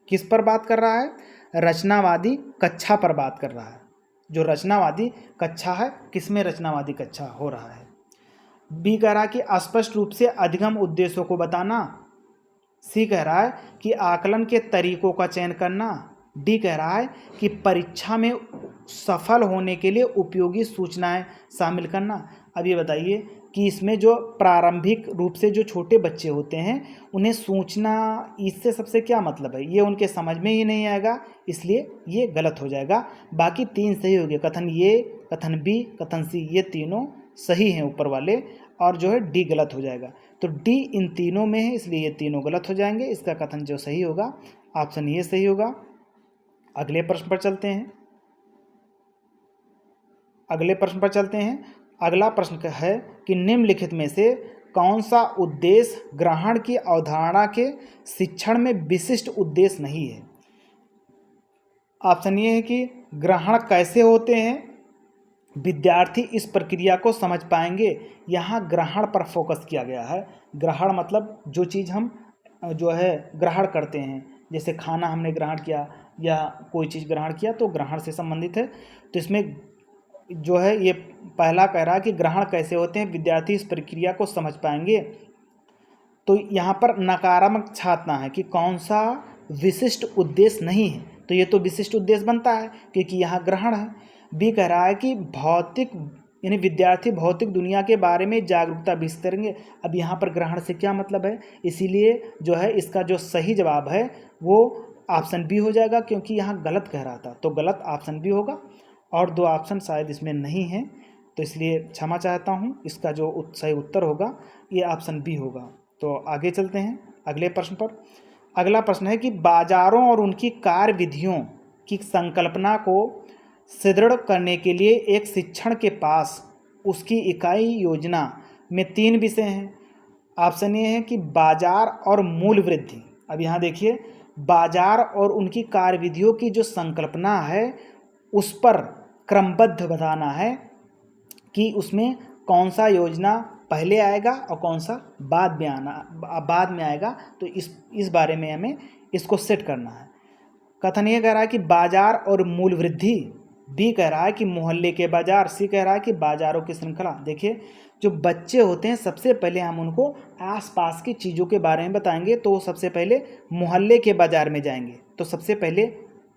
किस पर बात कर रहा है? रचनावादी कक्षा पर बात कर रहा है। जो रचनावादी कक्षा है, किसमें रचनावादी कक्षा हो रहा है? बी कह रहा है कि स्पष्ट रूप से अधिगम उद्देश्यों को बताना। सी कह रहा है कि आकलन के तरीकों का चयन करना। डी कह रहा है कि परीक्षा में सफल होने के लिए उपयोगी सूचनाएं शामिल करना। अब ये बताइए कि इसमें जो प्रारंभिक रूप से जो छोटे बच्चे होते हैं उन्हें सूचना, इससे सबसे क्या मतलब है? ये उनके समझ में ही नहीं आएगा, इसलिए ये गलत हो जाएगा। बाकी 3 सही हो गए, कथन ए, कथन बी, कथन सी, ये तीनों सही हैं ऊपर वाले, और जो है डी गलत हो जाएगा। तो डी इन तीनों में है इसलिए ये तीनों गलत हो जाएंगे। इसका कथन जो सही होगा ऑप्शन ए सही होगा। अगले प्रश्न पर चलते हैं। अगला प्रश्न है कि निम्नलिखित में से कौन सा उद्देश्य ग्रहण की अवधारणा के शिक्षण में विशिष्ट उद्देश्य नहीं है? ऑप्शन ये है कि ग्रहण कैसे होते हैं, विद्यार्थी इस प्रक्रिया को समझ पाएंगे। यहाँ ग्रहण पर फोकस किया गया है। ग्रहण मतलब जो चीज़ हम जो है ग्रहण करते हैं, जैसे खाना हमने ग्रहण किया या कोई चीज़ ग्रहण किया तो ग्रहण से संबंधित है। तो इसमें जो है ये पहला कह रहा है कि ग्रहण कैसे होते हैं, विद्यार्थी इस प्रक्रिया को समझ पाएंगे। तो यहाँ पर नकारात्मक छातना है कि कौन सा विशिष्ट उद्देश्य नहीं है, तो ये तो विशिष्ट उद्देश्य बनता है क्योंकि यहाँ ग्रहण है। बी कह रहा है कि भौतिक यानी विद्यार्थी भौतिक दुनिया के बारे में जागरूकता विकसित करेंगे। अब यहाँ पर ग्रहण से क्या मतलब है, इसीलिए जो है इसका जो सही जवाब है वो ऑप्शन बी हो जाएगा, क्योंकि यहाँ गलत कह रहा था तो गलत ऑप्शन बी होगा। और दो ऑप्शन शायद इसमें नहीं है तो इसलिए क्षमा चाहता हूँ, इसका जो सही उत्तर होगा ये ऑप्शन बी होगा। तो आगे चलते हैं अगले प्रश्न पर। अगला प्रश्न है कि बाजारों और उनकी कार्य विधियों की संकल्पना को सुदृढ़ करने के लिए एक शिक्षण के पास उसकी इकाई योजना में 3 विषय हैं। ऑप्शन ये है कि बाजार और मूल्य वृद्धि। अब यहाँ देखिए, बाजार और उनकी कार्य विधियों की जो संकल्पना है उस पर क्रमबद्ध बताना है कि उसमें कौन सा योजना पहले आएगा और कौन सा बाद में आएगा। तो इस बारे में हमें इसको सेट करना है। कथन ये कह रहा है कि बाजार और मूल्य वृद्धि। बी कह रहा है कि मोहल्ले के बाजार। सी कह रहा है कि बाजारों की श्रृंखला। देखिए, जो बच्चे होते हैं सबसे पहले हम उनको आसपास की चीज़ों के बारे में बताएंगे, तो सबसे पहले मोहल्ले के बाजार में जाएंगे, तो सबसे पहले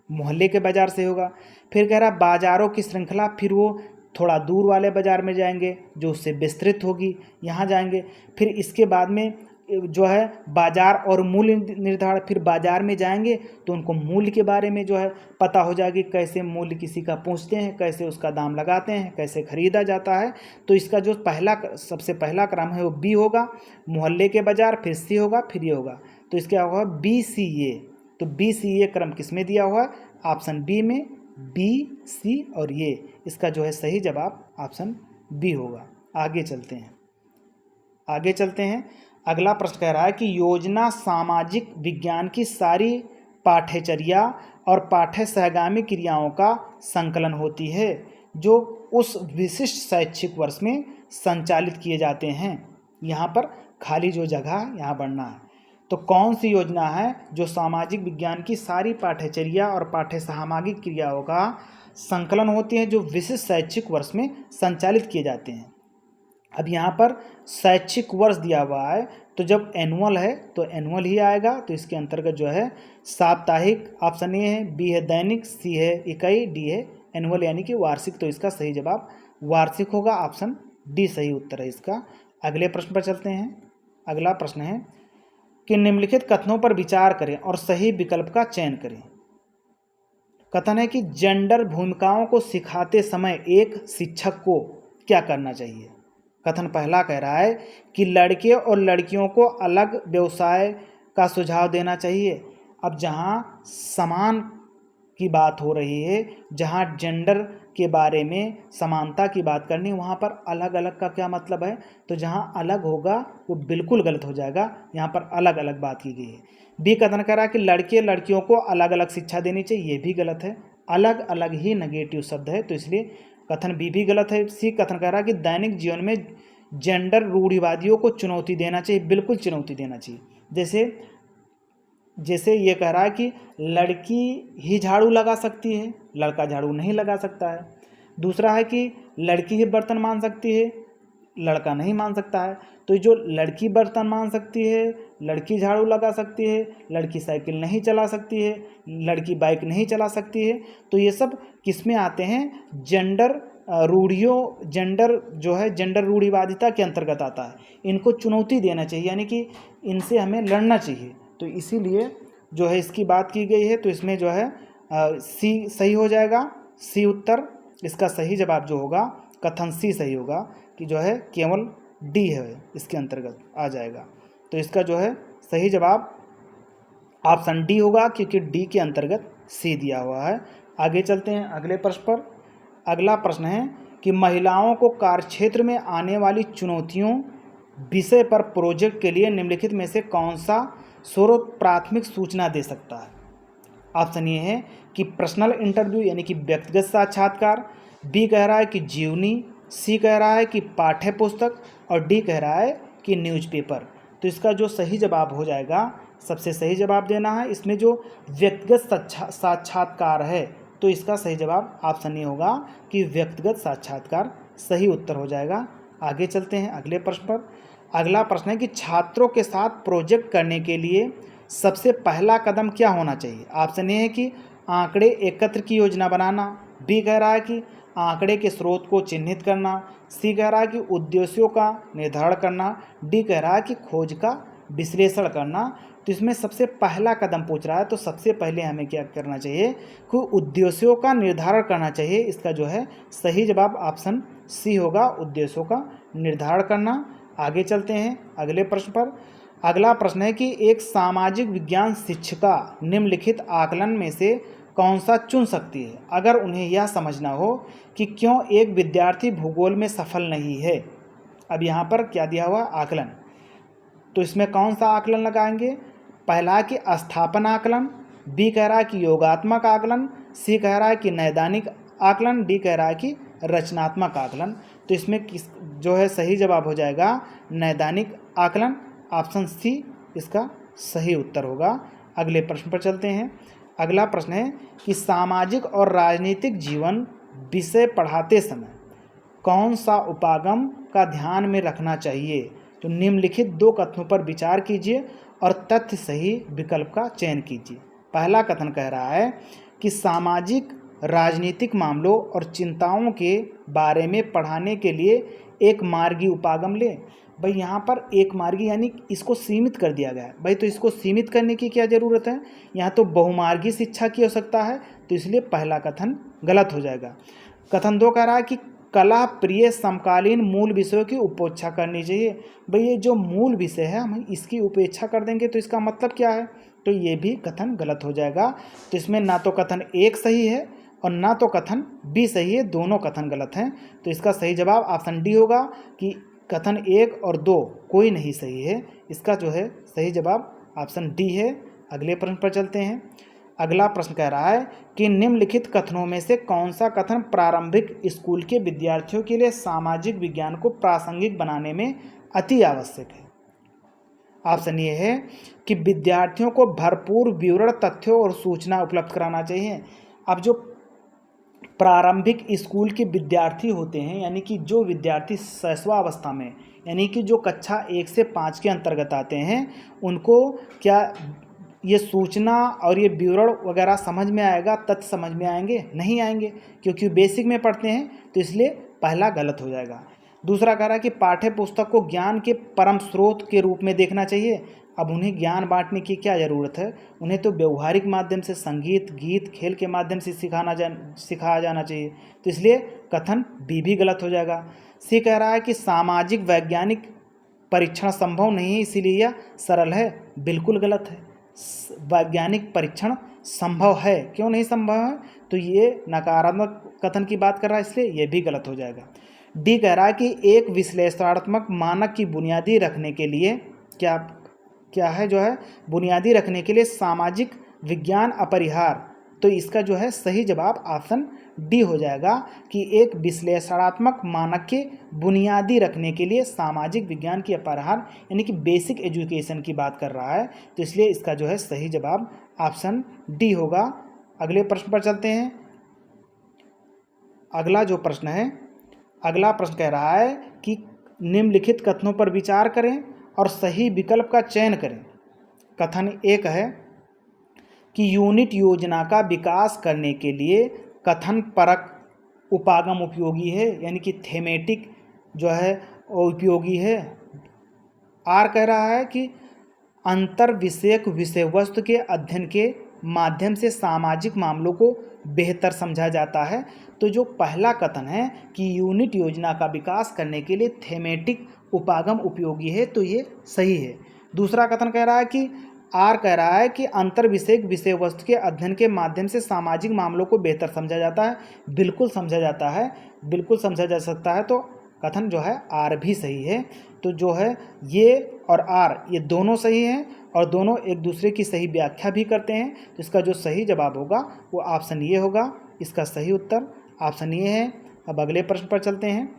मोहल्ले के बाजार से होगा। फिर कह रहा बाजारों की श्रृंखला, फिर वो थोड़ा दूर वाले बाज़ार में जाएंगे जो उससे विस्तृत होगी, यहाँ जाएंगे। फिर इसके बाद में जो है बाज़ार और मूल्य निर्धारण, फिर बाज़ार में जाएंगे तो उनको मूल्य के बारे में जो है पता हो जाएगी, कैसे मूल्य किसी का पूछते हैं, कैसे उसका दाम लगाते हैं, कैसे ख़रीदा जाता है। तो इसका जो सबसे पहला क्रम है वो बी होगा, मोहल्ले के बाज़ार, फिर सी होगा, फिर ये होगा। तो इसके होगा बी सी ए। तो बी सी ए क्रम किस में दिया हुआ है, ऑप्शन बी में, बी सी और ये। इसका जो है सही जवाब ऑप्शन बी होगा। आगे चलते हैं। अगला प्रश्न कह रहा है कि योजना सामाजिक विज्ञान की सारी पाठ्यचर्या और पाठ्य सहगामी क्रियाओं का संकलन होती है जो उस विशिष्ट शैक्षिक वर्ष में संचालित किए जाते हैं। यहाँ पर खाली जो जगह है यहाँ बढ़ना है। तो कौन सी योजना है जो सामाजिक विज्ञान की सारी पाठ्यचर्या और पाठ्य सामाजिक क्रियाओं का संकलन होती है जो विशिष्ट शैक्षिक वर्ष में संचालित किए जाते हैं। अब यहाँ पर शैक्षिक वर्ष दिया हुआ है, तो जब एनुअल है तो एनुअल ही आएगा। तो इसके अंतर्गत जो है साप्ताहिक, ऑप्शन ए है, बी है दैनिक, सी है इकाई, डी है एनुअल यानी कि वार्षिक। तो इसका सही जवाब वार्षिक होगा, ऑप्शन डी सही उत्तर है इसका। अगले प्रश्न पर चलते हैं। अगला प्रश्न है कि निम्नलिखित कथनों पर विचार करें और सही विकल्प का चयन करें। कथन है कि जेंडर भूमिकाओं को सिखाते समय एक शिक्षक को क्या करना चाहिए। कथन पहला कह रहा है कि लड़के और लड़कियों को अलग व्यवसाय का सुझाव देना चाहिए। अब जहाँ समान की बात हो रही है, जहाँ जेंडर के बारे में समानता की बात करनी, वहाँ पर अलग अलग का क्या मतलब है, तो जहाँ अलग होगा वो बिल्कुल गलत हो जाएगा। यहाँ पर अलग अलग बात की गई है। बी कथन कह रहा है कि लड़के लड़कियों को अलग अलग शिक्षा देनी चाहिए, ये भी गलत है। अलग अलग ही नेगेटिव शब्द है, तो इसलिए कथन बी भी गलत है। सी कथन कह रहा है कि दैनिक जीवन में जेंडर रूढ़िवादियों को चुनौती देना चाहिए, बिल्कुल चुनौती देना चाहिए। जैसे ये कह रहा है कि लड़की ही झाड़ू लगा सकती है, लड़का झाड़ू नहीं लगा सकता है। दूसरा है कि लड़की ही बर्तन मान सकती है, लड़का नहीं मान सकता है। तो जो लड़की बर्तन मान सकती है, लड़की झाड़ू लगा सकती है, लड़की साइकिल नहीं चला सकती है, लड़की बाइक नहीं चला सकती है, तो ये सब किस में आते हैं, जेंडर रूढ़िवादिता के अंतर्गत आता है। इनको चुनौती देना चाहिए, यानी कि इनसे हमें लड़ना चाहिए। तो इसीलिए जो है इसकी बात की गई है। तो इसमें जो है सी सही हो जाएगा, सी उत्तर। इसका सही जवाब जो होगा कथन सी सही होगा कि जो है केवल डी है इसके अंतर्गत आ जाएगा। तो इसका जो है सही जवाब ऑप्शन डी होगा, क्योंकि डी के अंतर्गत सी दिया हुआ है। आगे चलते हैं अगले प्रश्न पर। अगला प्रश्न है कि महिलाओं को कार्यक्षेत्र में आने वाली चुनौतियों विषय पर प्रोजेक्ट के लिए निम्नलिखित में से कौन सा स्रोत प्राथमिक सूचना दे सकता है। ऑप्शन ये है कि पर्सनल इंटरव्यू यानी कि व्यक्तिगत साक्षात्कार, बी कह रहा है कि जीवनी, सी कह रहा है कि पाठ्य पुस्तक और डी कह रहा है कि न्यूज़पेपर। तो इसका जो सही जवाब हो जाएगा सबसे सही जवाब देना है। इसमें जो व्यक्तिगत साक्षात्कार है तो इसका सही जवाब ऑप्शन ए होगा कि व्यक्तिगत साक्षात्कार सही उत्तर हो जाएगा। आगे चलते हैं अगले प्रश्न पर। अगला प्रश्न है कि छात्रों के साथ प्रोजेक्ट करने के लिए सबसे पहला कदम क्या होना चाहिए। ऑप्शन ए है कि आंकड़े एकत्र की योजना बनाना, बी कह रहा है कि आंकड़े के स्रोत को चिन्हित करना, सी कह रहा है कि उद्देश्यों का निर्धारण करना, डी कह रहा है कि खोज का विश्लेषण करना। तो इसमें सबसे पहला कदम पूछ रहा है तो सबसे पहले हमें क्या करना चाहिए कि उद्देश्यों का निर्धारण करना चाहिए। इसका जो है सही जवाब ऑप्शन सी होगा, उद्देश्यों का निर्धारण करना। आगे चलते हैं अगले प्रश्न पर। अगला प्रश्न है कि एक सामाजिक विज्ञान शिक्षिका निम्नलिखित आकलन में से कौन सा चुन सकती है अगर उन्हें यह समझना हो कि क्यों एक विद्यार्थी भूगोल में सफल नहीं है। अब यहाँ पर क्या दिया हुआ आकलन, तो इसमें कौन सा आकलन लगाएंगे। पहला कि स्थापना आकलन, बी कह रहा है कि योगात्मक आकलन, सी कह रहा है कि नैदानिक आकलन, डी कह रहा है कि रचनात्मक आकलन। तो इसमें किस जो है सही जवाब हो जाएगा नैदानिक आकलन, ऑप्शन सी इसका सही उत्तर होगा। अगले प्रश्न पर चलते हैं। अगला प्रश्न है कि सामाजिक और राजनीतिक जीवन विषय पढ़ाते समय कौन सा उपागम का ध्यान में रखना चाहिए। तो निम्नलिखित दो कथनों पर विचार कीजिए और तथ्य सही विकल्प का चयन कीजिए। पहला कथन कह रहा है कि सामाजिक राजनीतिक मामलों और चिंताओं के बारे में पढ़ाने के लिए एक मार्गी उपागम ले। भाई यहाँ पर एक मार्गी यानी इसको सीमित कर दिया गया है। भाई तो इसको सीमित करने की क्या ज़रूरत है, यहाँ तो बहुमार्गी शिक्षा की आवश्यकता है, तो इसलिए पहला कथन गलत हो जाएगा। कथन दो कह रहा है कि कला प्रिय समकालीन मूल विषयों की उपेक्षा करनी चाहिए। भाई ये जो मूल विषय है हम इसकी उपेक्षा कर देंगे तो इसका मतलब क्या है, तो ये भी कथन गलत हो जाएगा। तो इसमें ना तो कथन एक सही है और ना तो कथन बी सही है, दोनों कथन गलत हैं। तो इसका सही जवाब ऑप्शन डी होगा कि कथन एक और दो कोई नहीं सही है। इसका जो है सही जवाब ऑप्शन डी है। अगले प्रश्न पर चलते हैं। अगला प्रश्न कह रहा है कि निम्नलिखित कथनों में से कौन सा कथन प्रारंभिक स्कूल के विद्यार्थियों के लिए सामाजिक विज्ञान को प्रासंगिक बनाने में अति आवश्यक है। ऑप्शन ये है कि विद्यार्थियों को भरपूर विवरण, तथ्यों और सूचना उपलब्ध कराना चाहिए। अब जो प्रारंभिक स्कूल के विद्यार्थी होते हैं यानी कि जो विद्यार्थी शैशवावस्था में यानी कि जो कक्षा 1 से 5 के अंतर्गत आते हैं उनको क्या ये सूचना और ये विवरण वगैरह समझ में आएगा, तथ्य समझ में आएंगे? नहीं आएंगे, क्योंकि बेसिक में पढ़ते हैं, तो इसलिए पहला गलत हो जाएगा। दूसरा कह रहा है कि पाठ्य पुस्तक को ज्ञान के परम स्रोत के रूप में देखना चाहिए। अब उन्हें ज्ञान बांटने की क्या ज़रूरत है, उन्हें तो व्यवहारिक माध्यम से संगीत, गीत, खेल के माध्यम से सिखाया जाना चाहिए, तो इसलिए कथन बी भी गलत हो जाएगा। सी कह रहा है कि सामाजिक वैज्ञानिक परीक्षण संभव नहीं है इसीलिए यह सरल है। बिल्कुल गलत है, वैज्ञानिक परीक्षण संभव है, क्यों नहीं संभव है, तो ये नकारात्मक कथन की बात कर रहा है, इसलिए यह भी गलत हो जाएगा। डी कह रहा है कि एक विश्लेषणात्मक मानक की बुनियादी रखने के लिए क्या है जो है बुनियादी रखने के लिए सामाजिक विज्ञान अपरिहार्य, तो इसका जो है सही जवाब ऑप्शन डी हो जाएगा कि एक विश्लेषणात्मक मानक के बुनियादी रखने के लिए सामाजिक विज्ञान की अपरिहार्य यानी कि बेसिक एजुकेशन की बात कर रहा है, तो इसलिए इसका जो है सही जवाब ऑप्शन डी होगा। अगले प्रश्न पर चलते हैं। अगला प्रश्न कह रहा है कि निम्नलिखित कथनों पर विचार करें और सही विकल्प का चयन करें। कथन एक है कि यूनिट योजना का विकास करने के लिए कथन परक उपागम उपयोगी है, यानी कि थेमेटिक जो है वो उपयोगी है। आर कह रहा है कि अंतर विषयक विषय वस्तु के अध्ययन के माध्यम से सामाजिक मामलों को बेहतर समझा जाता है। तो जो पहला कथन है कि यूनिट योजना का विकास करने के लिए थेमेटिक उपागम उपयोगी है, तो ये सही है। दूसरा कथन कह रहा है कि आर कह रहा है कि अंतर विषयक विषय वस्तु के अध्ययन के माध्यम से सामाजिक मामलों को बेहतर समझा जाता है। बिल्कुल समझा जाता है, बिल्कुल समझा जा सकता है, तो कथन जो है आर भी सही है। तो जो है ये और आर ये दोनों सही हैं और दोनों एक दूसरे की सही व्याख्या भी करते हैं, तो इसका जो सही जवाब होगा वो ऑप्शन ये होगा। इसका सही उत्तर ऑप्शन ये है। अब अगले प्रश्न पर चलते हैं।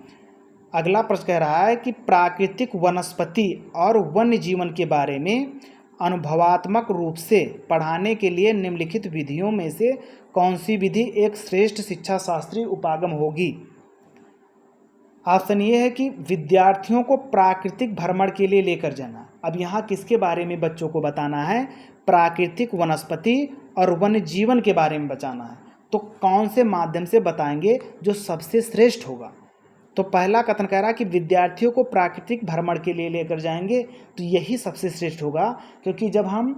अगला प्रश्न कह रहा है कि प्राकृतिक वनस्पति और वन्य जीवन के बारे में अनुभवात्मक रूप से पढ़ाने के लिए निम्नलिखित विधियों में से कौन सी विधि एक श्रेष्ठ शिक्षा शास्त्रीय उपागम होगी? ऑप्शन ये है कि विद्यार्थियों को प्राकृतिक भ्रमण के लिए लेकर जाना। अब यहाँ किसके बारे में बच्चों को बताना है? प्राकृतिक वनस्पति और वन्य जीवन के बारे में बताना है। तो कौन से माध्यम से बताएंगे जो सबसे श्रेष्ठ होगा? तो पहला कथन कह रहा है कि विद्यार्थियों को प्राकृतिक भ्रमण के लिए लेकर जाएंगे, तो यही सबसे श्रेष्ठ होगा, क्योंकि जब हम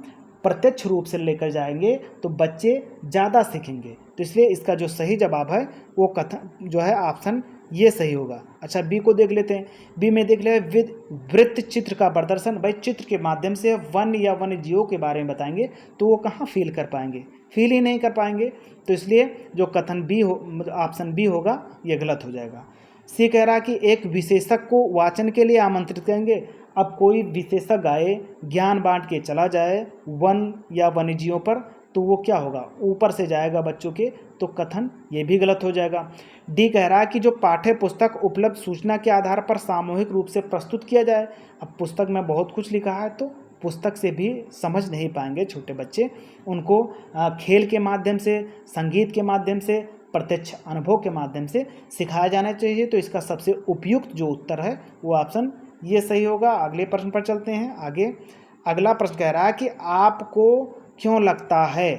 प्रत्यक्ष रूप से लेकर जाएंगे तो बच्चे ज़्यादा सीखेंगे। तो इसलिए इसका जो सही जवाब है वो कथन जो है ऑप्शन ये सही होगा। अच्छा, बी को देख लेते हैं। बी में देख ले वृत्त चित्र का प्रदर्शन। भाई चित्र के माध्यम से वन या वन्य जीवों के बारे में बताएंगे तो वो कहाँ फील कर पाएंगे? फील ही नहीं कर पाएंगे। तो इसलिए जो कथन बी हो ऑप्शन बी होगा ये गलत हो जाएगा। सी कह रहा है कि एक विशेषज्ञ को वाचन के लिए आमंत्रित करेंगे। अब कोई विशेषज्ञ आए, ज्ञान बांट के चला जाए वन या वन्यजीवों पर, तो वो क्या होगा? ऊपर से जाएगा बच्चों के, तो कथन ये भी गलत हो जाएगा। डी कह रहा है कि जो पाठ्य पुस्तक उपलब्ध सूचना के आधार पर सामूहिक रूप से प्रस्तुत किया जाए। अब पुस्तक में बहुत कुछ लिखा है तो पुस्तक से भी समझ नहीं पाएंगे छोटे बच्चे, उनको खेल के माध्यम से, संगीत के माध्यम से, प्रत्यक्ष अनुभव के माध्यम से सिखाया जाना चाहिए। तो इसका सबसे उपयुक्त जो उत्तर है वो ऑप्शन ये सही होगा। अगले प्रश्न पर चलते हैं आगे। अगला प्रश्न कह रहा है कि आपको क्यों लगता है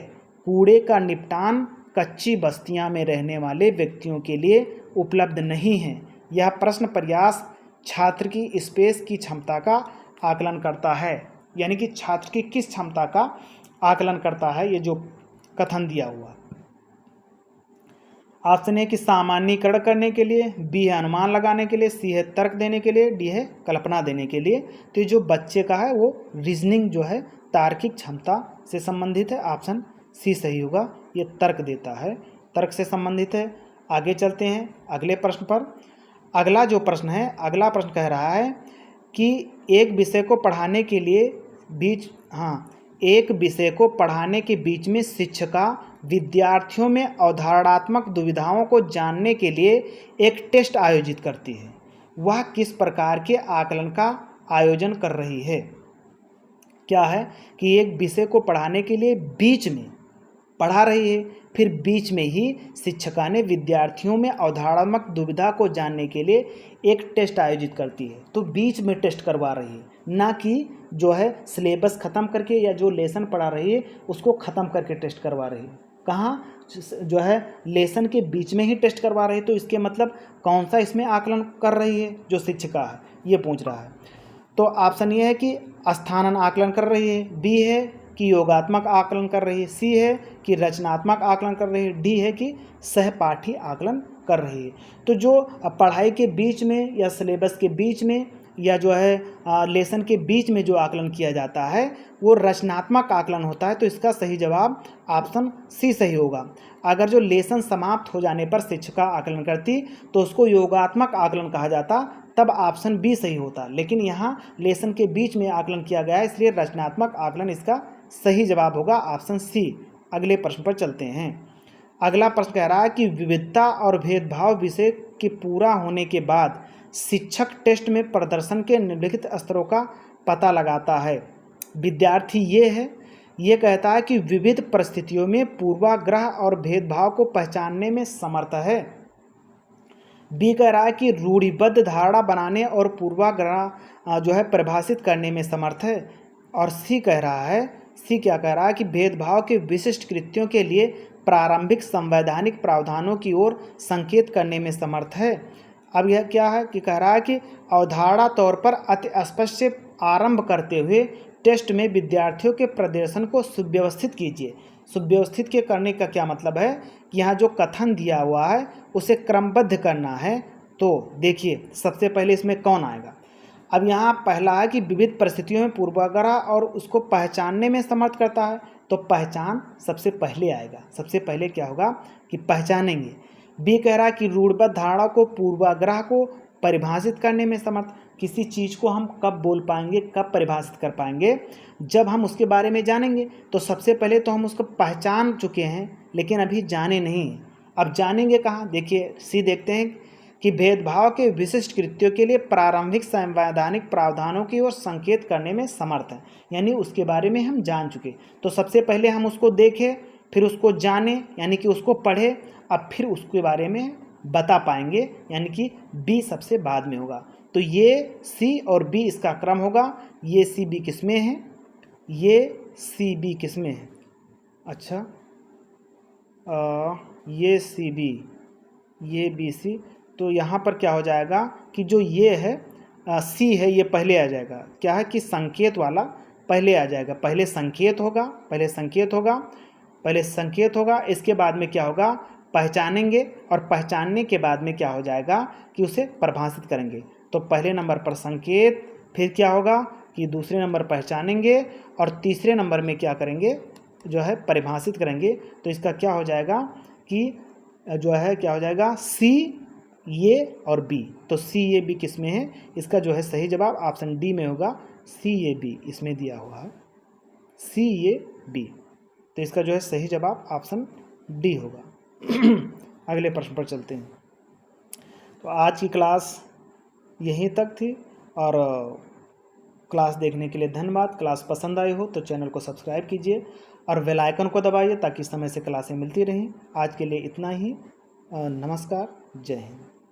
कूड़े का निपटान कच्ची बस्तियां में रहने वाले व्यक्तियों के लिए उपलब्ध नहीं है? यह प्रश्न प्रयास छात्र की स्पेस की क्षमता का आकलन करता है, यानी कि छात्र की किस क्षमता का आकलन करता है ये जो कथन दिया हुआ। ऑप्शन ए कि सामान्यीकरण करने के लिए, बी है अनुमान लगाने के लिए, सी है तर्क देने के लिए, डी है कल्पना देने के लिए। तो ये जो बच्चे का है वो रीजनिंग जो है तार्किक क्षमता से संबंधित है। ऑप्शन सी सही होगा, ये तर्क देता है, तर्क से संबंधित है। आगे चलते हैं अगले प्रश्न पर। अगला जो प्रश्न है, अगला प्रश्न कह रहा है कि एक विषय को पढ़ाने के बीच में शिक्षिका विद्यार्थियों में अवधारणात्मक दुविधाओं को जानने के लिए एक टेस्ट आयोजित करती है। वह किस प्रकार के आकलन का आयोजन कर रही है? क्या है कि एक विषय को पढ़ाने के लिए बीच में पढ़ा रही है, फिर बीच में ही शिक्षिका ने विद्यार्थियों में अवधारणात्मक दुविधा को जानने के लिए एक टेस्ट आयोजित करती है। तो बीच में टेस्ट करवा रही है, ना कि जो है सिलेबस ख़त्म करके या जो लेसन पढ़ा रही है उसको ख़त्म करके टेस्ट करवा रही है। कहाँ जो है लेसन के बीच में ही टेस्ट करवा रही है। तो इसके मतलब कौन सा इसमें आकलन कर रही है जो शिक्षिका है, ये पूछ रहा है। तो ऑप्शन ये है कि स्थानन आकलन कर रही है, बी है कि योगात्मक आकलन कर रही है, सी है कि रचनात्मक आकलन कर रही है, डी है कि सहपाठी आकलन कर रही है। तो जो पढ़ाई के बीच में या सिलेबस के बीच में या जो है लेसन के बीच में जो आकलन किया जाता है वो रचनात्मक आकलन होता है। तो इसका सही जवाब ऑप्शन सी सही होगा। अगर जो लेसन समाप्त हो जाने पर शिक्षिका आकलन करती तो उसको योगात्मक आकलन कहा जाता, तब ऑप्शन बी सही होता। लेकिन यहाँ लेसन के बीच में आकलन किया गया है, इसलिए रचनात्मक आकलन इसका सही जवाब होगा, ऑप्शन सी। अगले प्रश्न पर चलते हैं। अगला प्रश्न कह रहा है कि विविधता और भेदभाव विषय के पूरा होने के बाद शिक्षक टेस्ट में प्रदर्शन के निम्नलिखित स्तरों का पता लगाता है। विद्यार्थी ये कहता है कि विविध परिस्थितियों में पूर्वाग्रह और भेदभाव को पहचानने में समर्थ है। बी कह रहा है कि रूढ़िबद्ध धारणा बनाने और पूर्वाग्रह जो है परिभाषित करने में समर्थ है। और सी क्या कह रहा है कि भेदभाव के विशिष्ट कृत्यों के लिए प्रारंभिक संवैधानिक प्रावधानों की ओर संकेत करने में समर्थ है। अब यह क्या है कि कह रहा है कि अवधारणा तौर पर अति स्पष्ट से आरंभ करते हुए टेस्ट में विद्यार्थियों के प्रदर्शन को सुव्यवस्थित कीजिए। सुव्यवस्थित के करने का क्या मतलब है कि यहाँ जो कथन दिया हुआ है उसे क्रमबद्ध करना है। तो देखिए सबसे पहले इसमें कौन आएगा। अब यहाँ पहला है कि विविध परिस्थितियों में पूर्वाग्रह और उसको पहचानने में समर्थ करता है, तो पहचान सबसे पहले आएगा। सबसे पहले क्या होगा कि पहचानेंगे। बी कह रहा है कि रूढ़िबद्ध धारणा को पूर्वाग्रह को परिभाषित करने में समर्थ। किसी चीज़ को हम कब बोल पाएंगे, कब परिभाषित कर पाएंगे, जब हम उसके बारे में जानेंगे। तो सबसे पहले तो हम उसको पहचान चुके हैं लेकिन अभी जाने नहीं। अब जानेंगे कहाँ? देखिए सी देखते हैं कि भेदभाव के विशिष्ट कृत्यों के लिए प्रारंभिक संवैधानिक प्रावधानों की ओर संकेत करने में समर्थ है, यानी उसके बारे में हम जान चुके। तो सबसे पहले हम उसको देखें, फिर उसको जाने यानी कि उसको पढ़े, अब फिर उसके बारे में बता पाएंगे, यानी कि बी सबसे बाद में होगा। तो ये सी और बी इसका क्रम होगा। ये सी बी किसमें है, ये सी बी किसमें है, अच्छा ये सी बी, ये बी सी। तो यहाँ पर क्या हो जाएगा कि जो ये है सी है, ये पहले आ जाएगा। क्या है कि संकेत वाला पहले आ जाएगा, पहले संकेत होगा, पहले संकेत होगा, पहले संकेत होगा, इसके बाद में क्या होगा, पहचानेंगे, और पहचानने के बाद में क्या हो जाएगा कि उसे परिभाषित करेंगे। तो पहले नंबर पर संकेत, फिर क्या होगा कि दूसरे नंबर पहचानेंगे, और तीसरे नंबर में क्या करेंगे, जो है परिभाषित करेंगे। तो इसका क्या हो जाएगा कि जो है क्या हो जाएगा, सी ये और बी। तो सी ये बी किस में है, इसका जो है सही जवाब ऑप्शन डी में होगा। सी ये बी इसमें दिया हुआ है, सी ये बी। तो इसका जो है सही जवाब ऑप्शन डी होगा। अगले प्रश्न पर चलते हैं। तो आज की क्लास यहीं तक थी, और क्लास देखने के लिए धन्यवाद। क्लास पसंद आई हो तो चैनल को सब्सक्राइब कीजिए और बेल आइकन को दबाइए ताकि समय से क्लासें मिलती रहें। आज के लिए इतना ही। नमस्कार, जय हिंद।